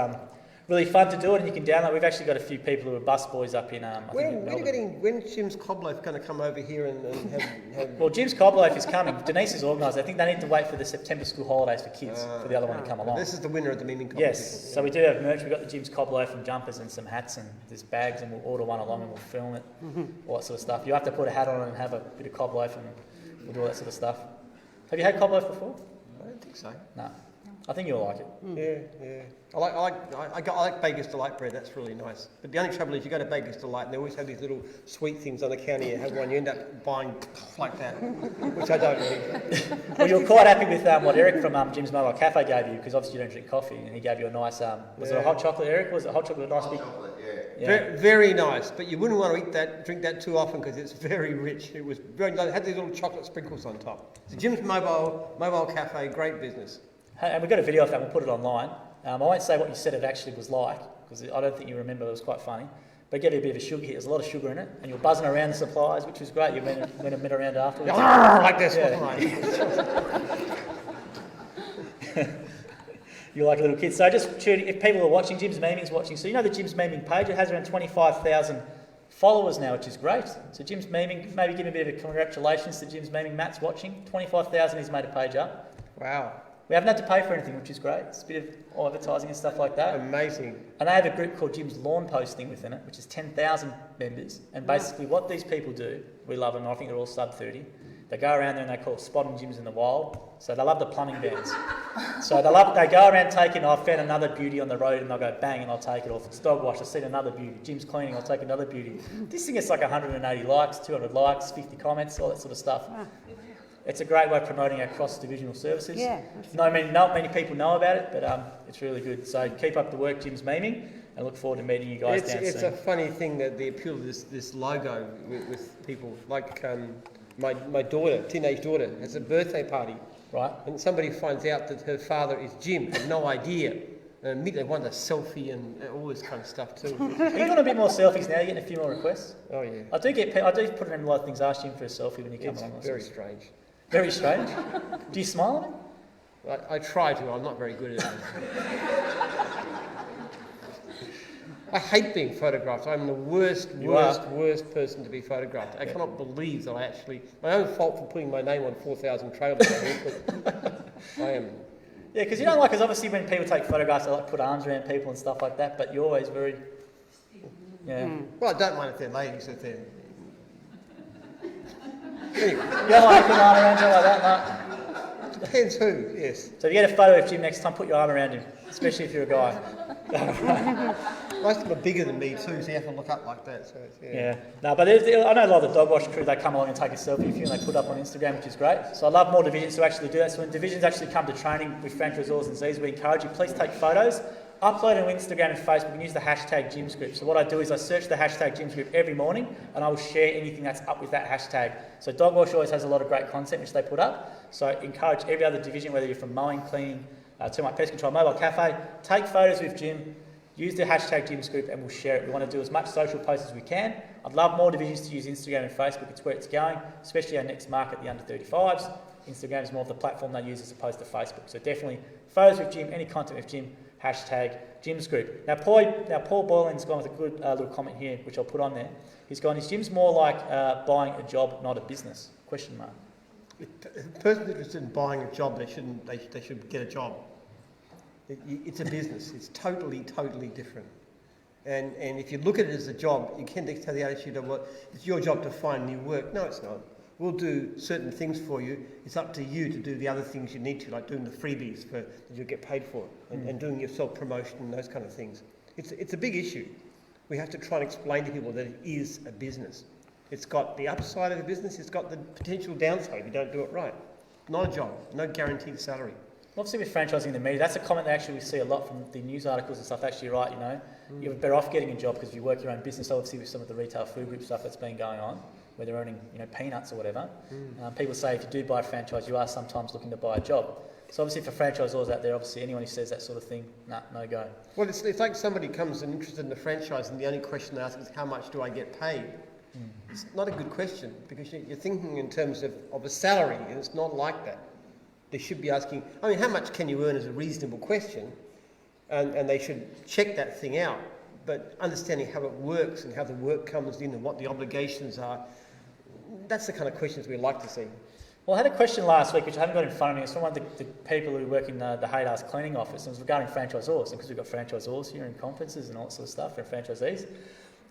really fun to do it, and you can download. We've actually got a few people who are bus boys up in, I think in Melbourne. When's Jim's Cobloaf going to come over here and have Well, Jim's Cobloaf is coming. Denise is organised. I think they need to wait for the September school holidays for kids for the other one to come along. This is the winner of the memeing competition. Yes, so we do have merch. We've got the Jim's Cobloaf and jumpers and some hats, and there's bags, and we'll order one along and we'll film it, all that sort of stuff. You have to put a hat on and have a bit of Cobloaf, and we'll do all that sort of stuff. Have you had Cobloaf before? I don't think so. No. I think you'll like it. Yeah. I like Baker's Delight bread. That's really nice. But the only trouble is you go to Baker's Delight and they always have these little sweet things on the counter. You have one, you end up buying like that, which I don't need. Well, you're quite happy with what Eric from Jim's Mobile Cafe gave you, because obviously you don't drink coffee, and he gave you a nice, was it a hot chocolate, Eric? Was it hot chocolate, a nice big? Yeah. Very nice, but you wouldn't want to drink that too often because it's very rich. It was very nice. It had these little chocolate sprinkles on top. So Jim's Mobile Cafe, great business. Hey, and we've got a video of that. We'll put it online. I won't say what you said it actually was like, because I don't think you remember. It was quite funny. But it gave you a bit of a sugar hit. There's a lot of sugar in it, and you're buzzing around the suppliers, which was great. You went and met around afterwards. Like this. You're like a little kid. So just if people are watching, Jim's Memeing's watching. So you know the Jim's Memeing page, it has around 25,000 followers now, which is great. So Jim's Memeing, maybe give me a bit of a congratulations to Jim's Memeing. Matt's watching. 25,000, he's made a page up. Wow. We haven't had to pay for anything, which is great. It's a bit of advertising and stuff like that. Amazing. And they have a group called Jim's Lawn Posting within it, which is 10,000 members. And basically what these people do, we love them, I think they're all sub 30. They go around there and they call it spotting gyms in the wild. So they love the plumbing bands. So they go around taking, I've found another beauty on the road, and they'll go bang and I'll take it. Or if it's dog wash, I've seen another beauty. Jim's cleaning, I'll take another beauty. This thing gets like 180 likes, 200 likes, 50 comments, all that sort of stuff. It's a great way of promoting our cross-divisional services. Yeah. Not many people know about it, but it's really good. So keep up the work, Jim's Memeing, and look forward to meeting you guys down soon. It's a funny thing that the appeal of this logo with people. Like my daughter, teenage daughter, has a birthday party. Right. And somebody finds out that her father is Jim, had no idea. And immediately they want a selfie and all this kind of stuff too. Are you doing a bit more selfies now? You're getting a few more requests? Oh yeah. I do put in a lot of things, ask Jim for a selfie when you come It's along. very strange. Very strange. Do you smile at him? I try to, I'm not very good at it. I hate being photographed. I'm the worst person to be photographed. I cannot believe that my own fault for putting my name on 4,000 trailers. I am. Yeah, because you don't like, because obviously when people take photographs, they like put arms around people and stuff like that, but you're always very, Well, I don't mind if they're ladies, if they're... Anyway, You don't like to put an arm around you like that, Mark? depends who, yes. So if you get a photo of Jim next time, put your arm around him, especially if you're a guy. Most of them are bigger than me too, so you have to look up like that. So it's, Yeah. No, but I know a lot of the dog wash crew, they come along and take a selfie with you and they put up on Instagram, which is great. So I love more divisions to actually do that. So when divisions actually come to training with franchisors and Z's, we encourage you, please take photos, upload on Instagram and Facebook, and use the hashtag GymScript. So what I do is I search the hashtag GymScript every morning, and I will share anything that's up with that hashtag. So Dog Wash always has a lot of great content which they put up. So I encourage every other division, whether you're from mowing, cleaning, to my pest control, mobile cafe, take photos with Jim, use the hashtag GymScript, and we'll share it. We want to do as much social posts as we can. I'd love more divisions to use Instagram and Facebook. It's where it's going, especially our next market, the under 35s. Instagram is more of the platform they use as opposed to Facebook. So definitely photos with Jim, any content with Jim, hashtag GymScript. Now Paul Boylan's gone with a good little comment here, which I'll put on there. He's gone, is Jim's more like buying a job, not a business? Question mark. if a person's interested in buying a job, they should get a job. It's a business. It's totally different. And if you look at it as a job, you can take the attitude of, well, it's your job to find new work. No, it's not. We'll do certain things for you. It's up to you to do the other things you need to, like doing the freebies that you get paid for, and doing your self-promotion and those kind of things. It's a big issue. We have to try and explain to people that it is a business. It's got the upside of a business, it's got the potential downside if you don't do it right. Not a job, no guaranteed salary. Obviously with franchising in the media, that's a comment that actually we see a lot from the news articles and stuff. Actually, right, you know, you're better off getting a job because you work your own business. Obviously with some of the retail food group stuff that's been going on, where they're earning, you know, peanuts or whatever. People say if you do buy a franchise, you are sometimes looking to buy a job. So obviously for franchisors out there, obviously anyone who says that sort of thing, nah, no go. Well, it's like somebody comes and interested in the franchise and the only question they ask is how much do I get paid? It's not a good question because you're thinking in terms of a salary, and it's not like that. They should be asking, I mean, how much can you earn is a reasonable question, and they should check that thing out. But understanding how it works and how the work comes in and what the obligations are, that's the kind of questions we like to see. Well, I had a question last week, which I haven't got in front of me. It's from one of the people who work in the Haydar's cleaning office, and it was regarding franchisors, and because we've got franchisors here in conferences and all that sort of stuff for franchisees.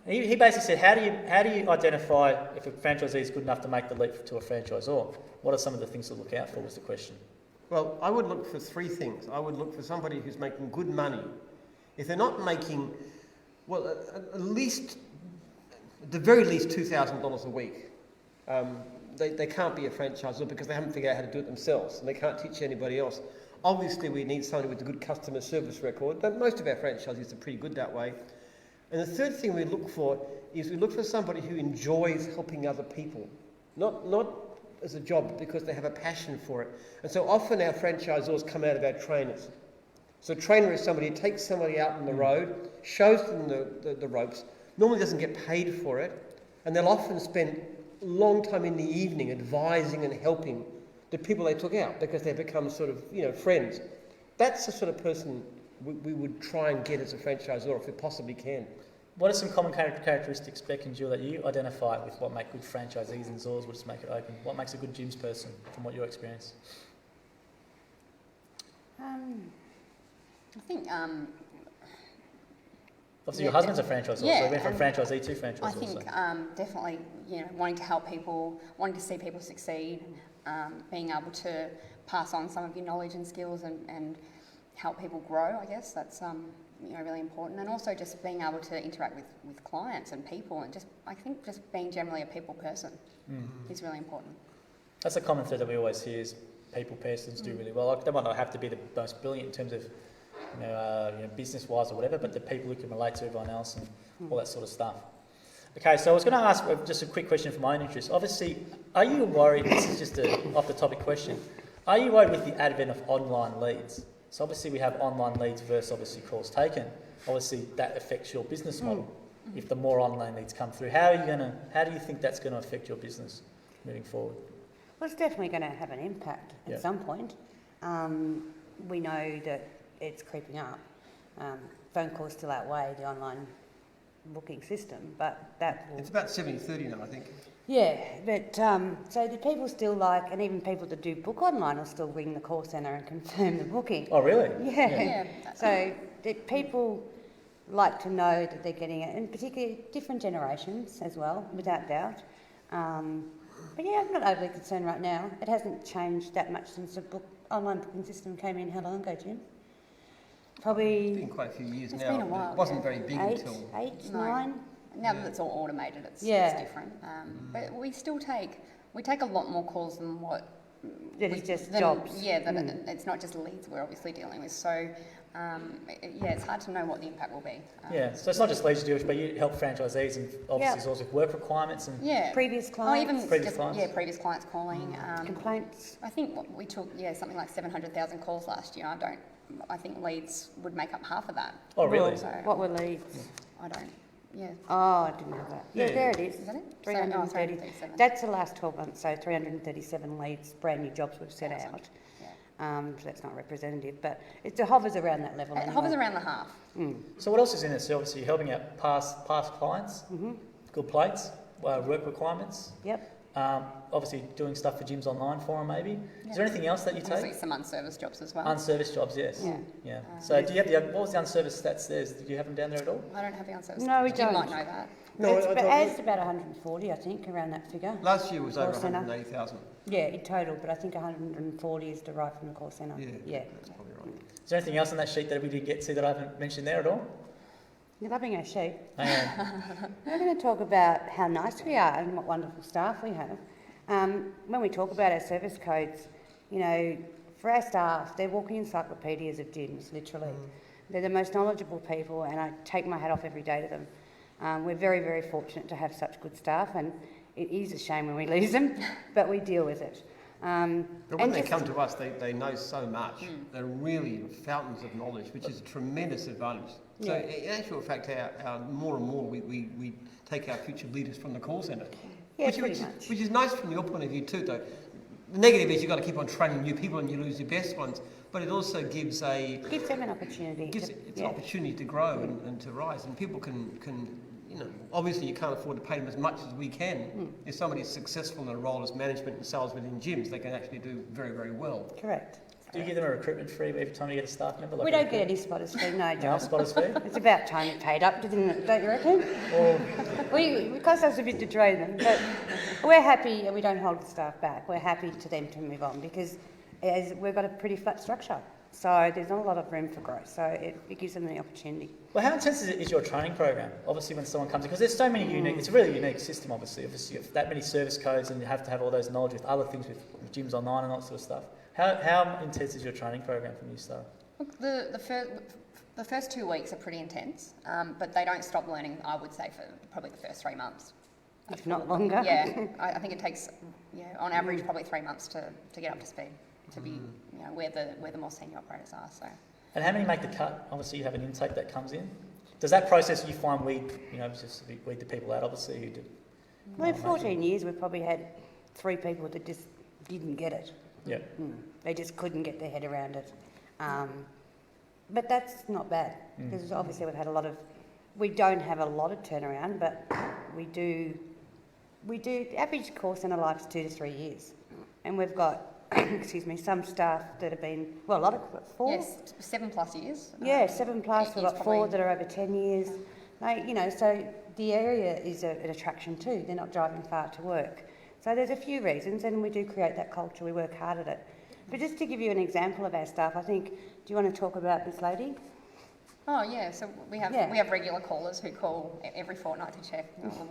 He basically said, how do you identify if a franchisee is good enough to make the leap to a franchisor? What are some of the things to look out for was the question. Well, I would look for three things. I would look for somebody who's making good money. If they're not making, well, at the very least $2,000 a week, they can't be a franchisor because they haven't figured out how to do it themselves and they can't teach anybody else. Obviously, we need somebody with a good customer service record, but most of our franchisees are pretty good that way. And the third thing we look for is we look for somebody who enjoys helping other people, not as a job, but because they have a passion for it. And so often our franchisors come out of our trainers. So a trainer is somebody who takes somebody out on the road, shows them the ropes, normally doesn't get paid for it, and they'll often spend a long time in the evening advising and helping the people they took out because they become sort of, you know, friends. That's the sort of person we would try and get as a franchisor if we possibly can. What are some common characteristics, Beck and Jill, that you identify with what make good franchisees and ZORs, what just make it open? What makes a good gyms person from what your experience? I think Obviously, your husband's a franchisor, so he went from franchisee to franchisor. I think definitely, you know, wanting to help people, wanting to see people succeed, being able to pass on some of your knowledge and skills and help people grow. I guess that's you know, really important, and also just being able to interact with clients and people, and I think just being generally a people person is really important. That's a common thread that we always hear is people persons do really well. Like, they might not have to be the most brilliant in terms of you know, business-wise or whatever, but the people who can relate to everyone else and all that sort of stuff. Okay, so I was going to ask just a quick question for my own interest. Obviously, are you worried, this is just an off-the-topic question, are you worried with the advent of online leads? So obviously we have online leads versus obviously calls taken. Obviously that affects your business model. If the more online leads come through, how do you think that's going to affect your business moving forward? Well, it's definitely going to have an impact at some point. We know that it's creeping up. Phone calls still outweigh the online booking system, but that will... It's about 70-30 now, I think. Yeah, but so do people still like, and even people that do book online will still ring the call centre and confirm the booking. Oh, really? Yeah. So people like to know that they're getting it, and particularly different generations as well, without doubt. But yeah, I'm not overly concerned right now. It hasn't changed that much since the online booking system came in. How long ago, Jim? Probably... It's been quite a few years now. Been a while, it wasn't very big until... 9? Now that it's all automated, it's different. But we take a lot more calls than what... It's just jobs. Yeah, it's not just leads we're obviously dealing with. So, it's hard to know what the impact will be. So it's not just leads you do, but you help franchisees and obviously also with work requirements and... Previous clients. Even previous clients. Previous clients calling. Complaints. I think we took, something like 700,000 calls last year. I think leads would make up half of that. Oh, really? Well, what were leads? I don't... Yeah. Oh, I didn't have that. Yeah, there it is. Is that it? 337. That's the last 12 months, so 337 leads, brand new jobs we've set out. Yeah. So that's not representative, but it hovers around that level. It hovers around the half. So what else is in it? So obviously you're helping out past clients, good plates, work requirements. Yep. obviously doing stuff for gyms online for them maybe. Is there anything else that you Obviously take? some unserviced jobs as well. Unserviced jobs, yes. Yeah. Yeah. So do you have what was the unserviced stats there? Did you have them down there at all? I don't have the unserviced. No, we You don't. might know that. No, It's I about, thought- it's about 140, I think, around that figure. Last year was over Call centre. 180,000. Yeah, in total, but I think 140 is derived from the call centre. Yeah. That's probably right. Is there anything else on that sheet that we didn't get to that I haven't mentioned there at all? You're loving our sheet. I am. We're going to talk about how nice we are and what wonderful staff we have. When we talk about our service codes, you know, for our staff, they're walking encyclopedias of gyms, literally. They're the most knowledgeable people, and I take my hat off every day to them. We're very, very fortunate to have such good staff, and it is a shame when we lose them, but we deal with it. But when they come to us, they know so much. They're really fountains of knowledge, which is a tremendous advantage. So Yeah. in actual fact, our more and more we take our future leaders from the call centre. Yeah, which, pretty much. which is nice from your point of view too, though. The negative is you've got to keep on training new people and you lose your best ones, but it also gives Gives them an opportunity. it's yeah. an opportunity to grow and to rise, and people can you know, obviously you can't afford to pay them as much as we can. If somebody's successful in a role as management and sales within gyms, they can actually do very, very well. Correct. Do you give them a recruitment fee every time you get a staff member? We don't get any spotters fee, no, No, John. spotters fee? It's about time it paid up, didn't it? Don't you reckon? Or It costs us a bit to train them, but we're happy and we don't hold the staff back. We're happy to them to move on because we've got a pretty flat structure. So there's not a lot of room for growth. So it gives them the opportunity. well, how intense is your training program? Obviously, when someone comes in, because there's so many unique. It's a really unique system. Obviously, you have that many service codes, and you have to have all those knowledge with other things with gyms online and all that sort of stuff. How intense is your training program for new staff? Look, the first 2 weeks are pretty intense, but they don't stop learning, I would say, for probably the first 3 months. If not longer. Yeah, I think it takes, on average, probably 3 months to get up to speed, to be, where the more senior operators are. So. And how many make the cut? Obviously, you have an intake that comes in. Does that process you find weed the people out? Obviously, who did. Well, in 14 years, we've probably had 3 people that just didn't get it. Yeah. They just couldn't get their head around it. But that's not bad because obviously we don't have a lot of turnaround, but we do, the average course in a life is 2 to 3 years. And we've got, some staff that have been, well, a lot of, 4? Yes, 7+ years. Yeah, 7+. We've got 4 probably- that are over 10 years. So the area is an attraction too. They're not driving far to work. So there's a few reasons, and we do create that culture. We work hard at it. But just to give you an example of our staff, I think, do you want to talk about this lady? Oh yeah, so we have regular callers who call every fortnight to check.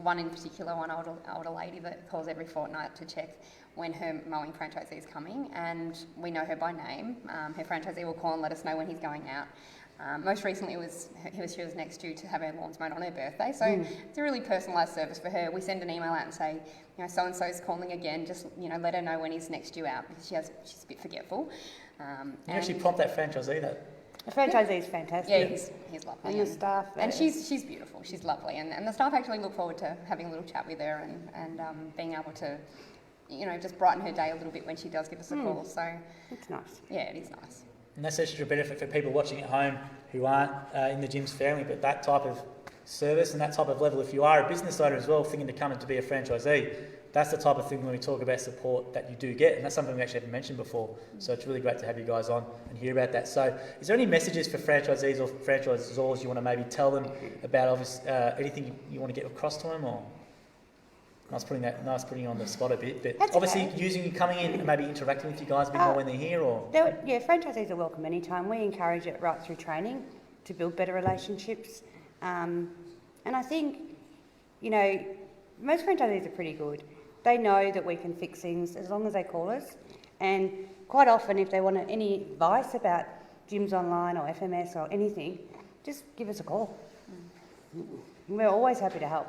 One in particular, one older lady that calls every fortnight to check when her mowing franchisee is coming, and we know her by name. Her franchisee will call and let us know when he's going out. Most recently, she was next due to have her lawns mowed on her birthday, so it's a really personalised service for her. We send an email out and say, so and so is calling again. Just let her know when he's next due out because she's a bit forgetful. You actually prompt that franchisee that. The franchisee is fantastic. Yeah, he's lovely. And the staff. And she's beautiful. She's lovely, and the staff actually look forward to having a little chat with her and being able to, just brighten her day a little bit when she does give us a call. So It's nice. yeah, it is nice. And that's extra benefit for people watching at home who aren't in the gyms family, but that type of service and that type of level, if you are a business owner as well, thinking to come and to be a franchisee, that's the type of thing when we talk about support that you do get, and that's something we actually haven't mentioned before. So it's really great to have you guys on and hear about that. So is there any messages for franchisees or franchisors you want to maybe tell them about anything you want to get across to them, or? Nice putting you on the spot a bit, but That's obviously okay. coming in and maybe interacting with you guys a bit more when they're here, or? Franchisees are welcome anytime. We encourage it right through training to build better relationships. And I think, most franchisees are pretty good. They know that we can fix things as long as they call us. And quite often, if they want any advice about gyms online or FMS or anything, just give us a call. We're always happy to help.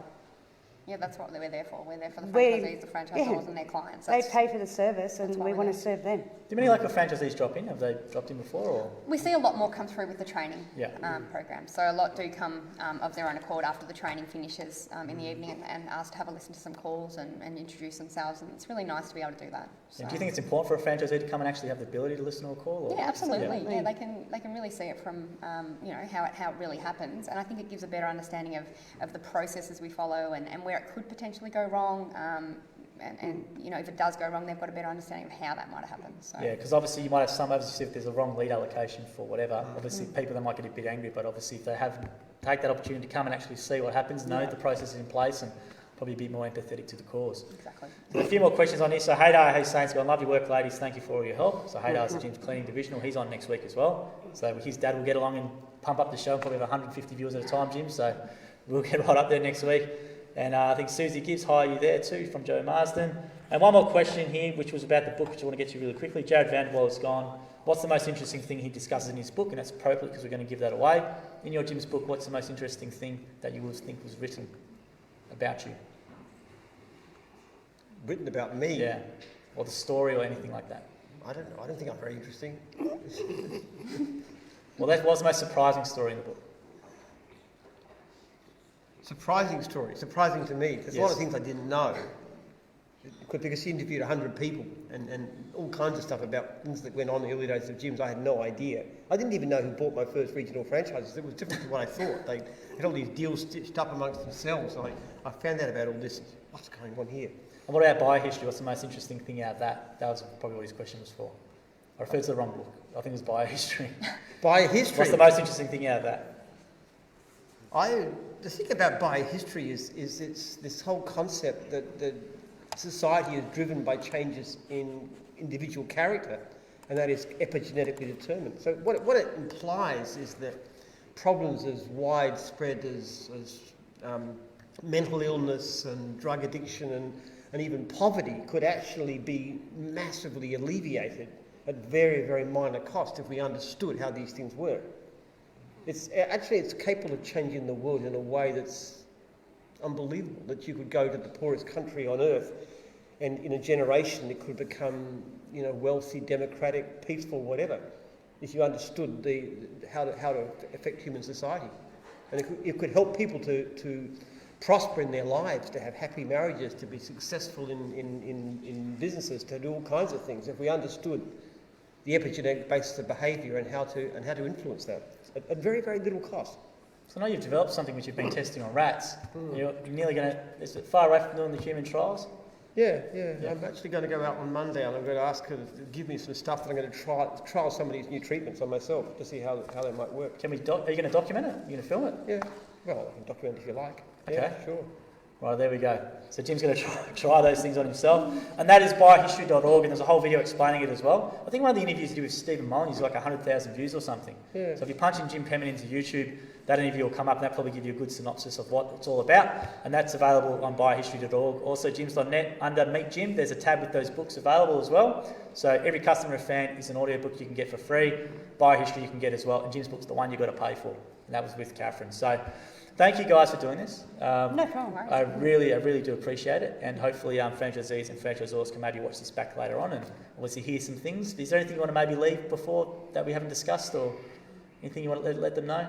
Yeah, that's what we're there for. We're there for the We- franchisees, the franchisors, yeah. and their clients. They pay for the service and that's why we we're want to there. serve them. Do many local franchisees drop in? Have they dropped in before, or? We see a lot more come through with the training Yeah. program. So a lot do come of their own accord after the training finishes in the evening and ask to have a listen to some calls and introduce themselves. And it's really nice to be able to do that. So. Yeah, do you think it's important for a franchisee to come and actually have the ability to listen to a call? Or? Yeah, absolutely. Yeah. Yeah, they can really see it from how it really happens, and I think it gives a better understanding of the processes we follow and where it could potentially go wrong. and you know, if it does go wrong, they've got a better understanding of how that might have happened. So. Yeah, because obviously you might have some, obviously if there's a wrong lead allocation for whatever, obviously people that might get a bit angry, but obviously if they take that opportunity to come and actually see what happens, know the process is in place, and probably be more empathetic to the cause. Exactly. So a few more questions on this. So Haydar, he's saying, love your work, ladies. Thank you for all your help. So Haydar's the Jim's Cleaning Divisional. He's on next week as well. So his dad will get along and pump up the show and probably have 150 viewers at a time, Jim. So we'll get right up there next week. And I think Susie Gibbs, hi, you there too, from Joe Marsden. And one more question here, which was about the book, which I want to get to really quickly. Jared Vanderwall is gone. What's the most interesting thing he discusses in his book? And that's appropriate because we're going to give that away. In your Jim's book, what's the most interesting thing that you would think was written about you? Written about me? Yeah. Or the story or anything like that. I don't know. I don't think I'm very interesting. Well, that was the most surprising story in the book. Surprising story. Surprising to me. There's a lot of things I didn't know. Because she interviewed 100 people and all kinds of stuff about things that went on in the early days of gyms. I had no idea. I didn't even know who bought my first regional franchises. It was different to what I thought. They had all these deals stitched up amongst themselves. I found out about all this. What's going on here? And what about biohistory? What's the most interesting thing out of that? That was probably what his question was for. I referred to the wrong book. I think it was biohistory. Biohistory? What's the most interesting thing out of that? The thing about biohistory is it's this whole concept that society is driven by changes in individual character, and that is epigenetically determined. So what it implies is that problems as widespread as mental illness and drug addiction and even poverty could actually be massively alleviated at very, very minor cost if we understood how these things work. It's capable of changing the world in a way that's unbelievable, that you could go to the poorest country on earth and in a generation it could become, wealthy, democratic, peaceful, whatever, if you understood how to affect human society. And it could help people to prosper in their lives, to have happy marriages, to be successful in businesses, to do all kinds of things if we understood the epigenetic basis of behaviour and how to influence that at very, very little cost. So I know you've developed something which you've been testing on rats. You're nearly going to, is it far away from doing the human trials? Yeah. I'm actually going to go out on Monday and I'm going to ask her to give me some stuff that I'm going to trial some of these new treatments on myself to see how they might work. Are you going to document it? Are you going to film it? Yeah. Well, I can document it if you like. Okay. Yeah, sure. Right, there we go. So Jim's going to try those things on himself. And that is biohistory.org, and there's a whole video explaining it as well. I think one of the interviews you did with Stephen Mowing is like 100,000 views or something. Yeah. So if you punch in Jim Penman into YouTube, that interview will come up and that'll probably give you a good synopsis of what it's all about. And that's available on biohistory.org. Also, gyms.net, under Meet Jim, there's a tab with those books available as well. So every customer or fan is an audiobook you can get for free. Biohistory you can get as well. And Jim's book's the one you've got to pay for. And that was with Catherine. So thank you guys for doing this. No problem. I really do appreciate it, and hopefully franchisees and franchisors can maybe watch this back later on and obviously hear some things. Is there anything you want to maybe leave before that we haven't discussed, or anything you want to let them know?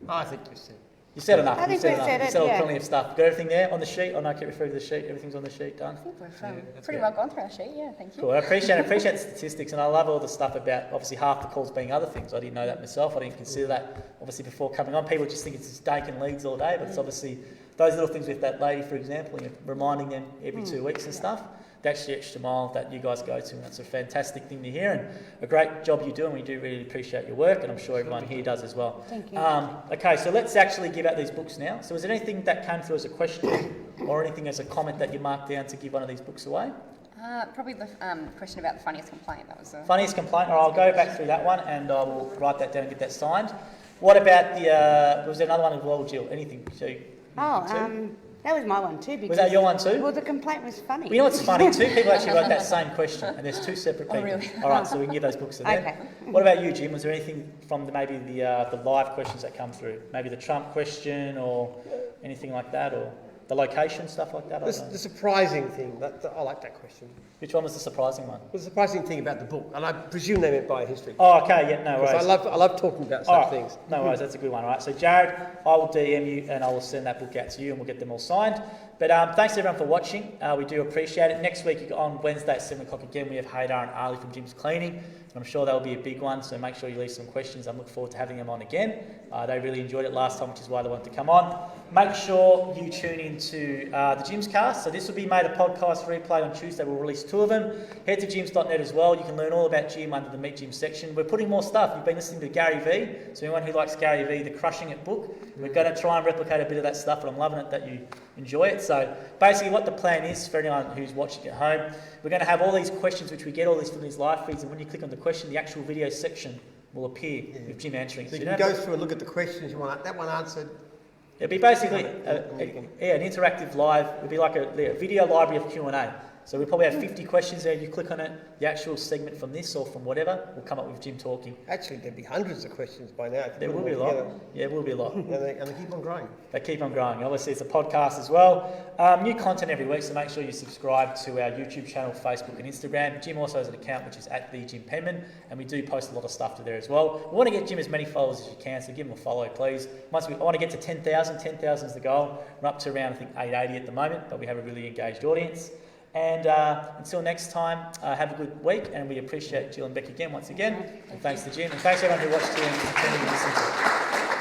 I think you said. You said enough. I think we've said it, yeah. Plenty of stuff. Got everything there on the sheet? Oh no, I keep referring to the sheet. Everything's on the sheet, done. I think we've that's pretty good. well gone through our sheet, yeah, thank you. Cool. I appreciate the statistics, and I love all the stuff about obviously half the calls being other things. I didn't know that myself. I didn't consider that obviously before coming on. People just think it's just danking leads all day, but it's obviously those little things with that lady, for example, reminding them every 2 weeks and stuff. That's the extra mile that you guys go to, and that's a fantastic thing to hear, and a great job you do, and we do really appreciate your work, and I'm sure everyone here does as well. Thank you. Okay, so let's actually give out these books now. So is there anything that came through as a question or anything as a comment that you marked down to give one of these books away? Probably the question about the funniest complaint. That was the Funniest complaint? All right, I'll go back through that one, and I will write that down and get that signed. What about was there another one as well, Jill? Anything? That was my one too. Because, was that your one too? Well, the complaint was funny. Well, you know what's funny? Two people actually wrote that same question, and there's two separate people. Oh, really? All right, so we can give those books to them. Okay. What about you, Jim? Was there anything from maybe the live questions that come through? Maybe the Trump question or anything like that, or the location, stuff like that? The surprising thing, I like that question. Which one was the surprising one? The surprising thing about the book, and I presume they meant biohistory. Oh, okay, yeah, no worries. I love talking about such things. No worries, that's a good one. All right, so Jared, I will DM you and I will send that book out to you and we'll get them all signed. But thanks everyone for watching. We do appreciate it. Next week on Wednesday at 7 o'clock again, we have Haydar and Ali from Jim's Cleaning. I'm sure that'll be a big one, so make sure you leave some questions. I'm looking forward to having them on again. They really enjoyed it last time, which is why they wanted to come on. Make sure you tune into the Jim's Cast. So this will be made a podcast replay on Tuesday. We'll release 2 of them. Head to gyms.net as well. You can learn all about Jim under the Meet Jim section. We're putting more stuff. You've been listening to Gary V. So anyone who likes Gary V, the Crushing It book, we're going to try and replicate a bit of that stuff, but I'm loving it that you enjoy it. So basically what the plan is for anyone who's watching at home, we're going to have all these questions which we get all these from these live feeds, and when you click on the question, the actual video section will appear with Jim answering. So you can go through and look at the questions you want. That one answered. It'll be basically an interactive live. It'll be like a video library of Q&A. So we probably have 50 questions there. You click on it, the actual segment from this or from whatever will come up with Jim talking. Actually, there'd be hundreds of questions by now. There will be a lot. Yeah, it will be a lot. And they keep on growing. They keep on growing. Obviously, it's a podcast as well. New content every week, so make sure you subscribe to our YouTube channel, Facebook and Instagram. Jim also has an account which is at the Jim Penman, and we do post a lot of stuff to there as well. We want to get Jim as many followers as you can, so give him a follow, please. I want to get to 10,000. 10,000 is the goal. We're up to around, I think, 880 at the moment, but we have a really engaged audience. And until next time, have a good week, and we appreciate Jill and Beck again once again. And thanks to Jim, and thanks everyone who watched here and continued to listen to.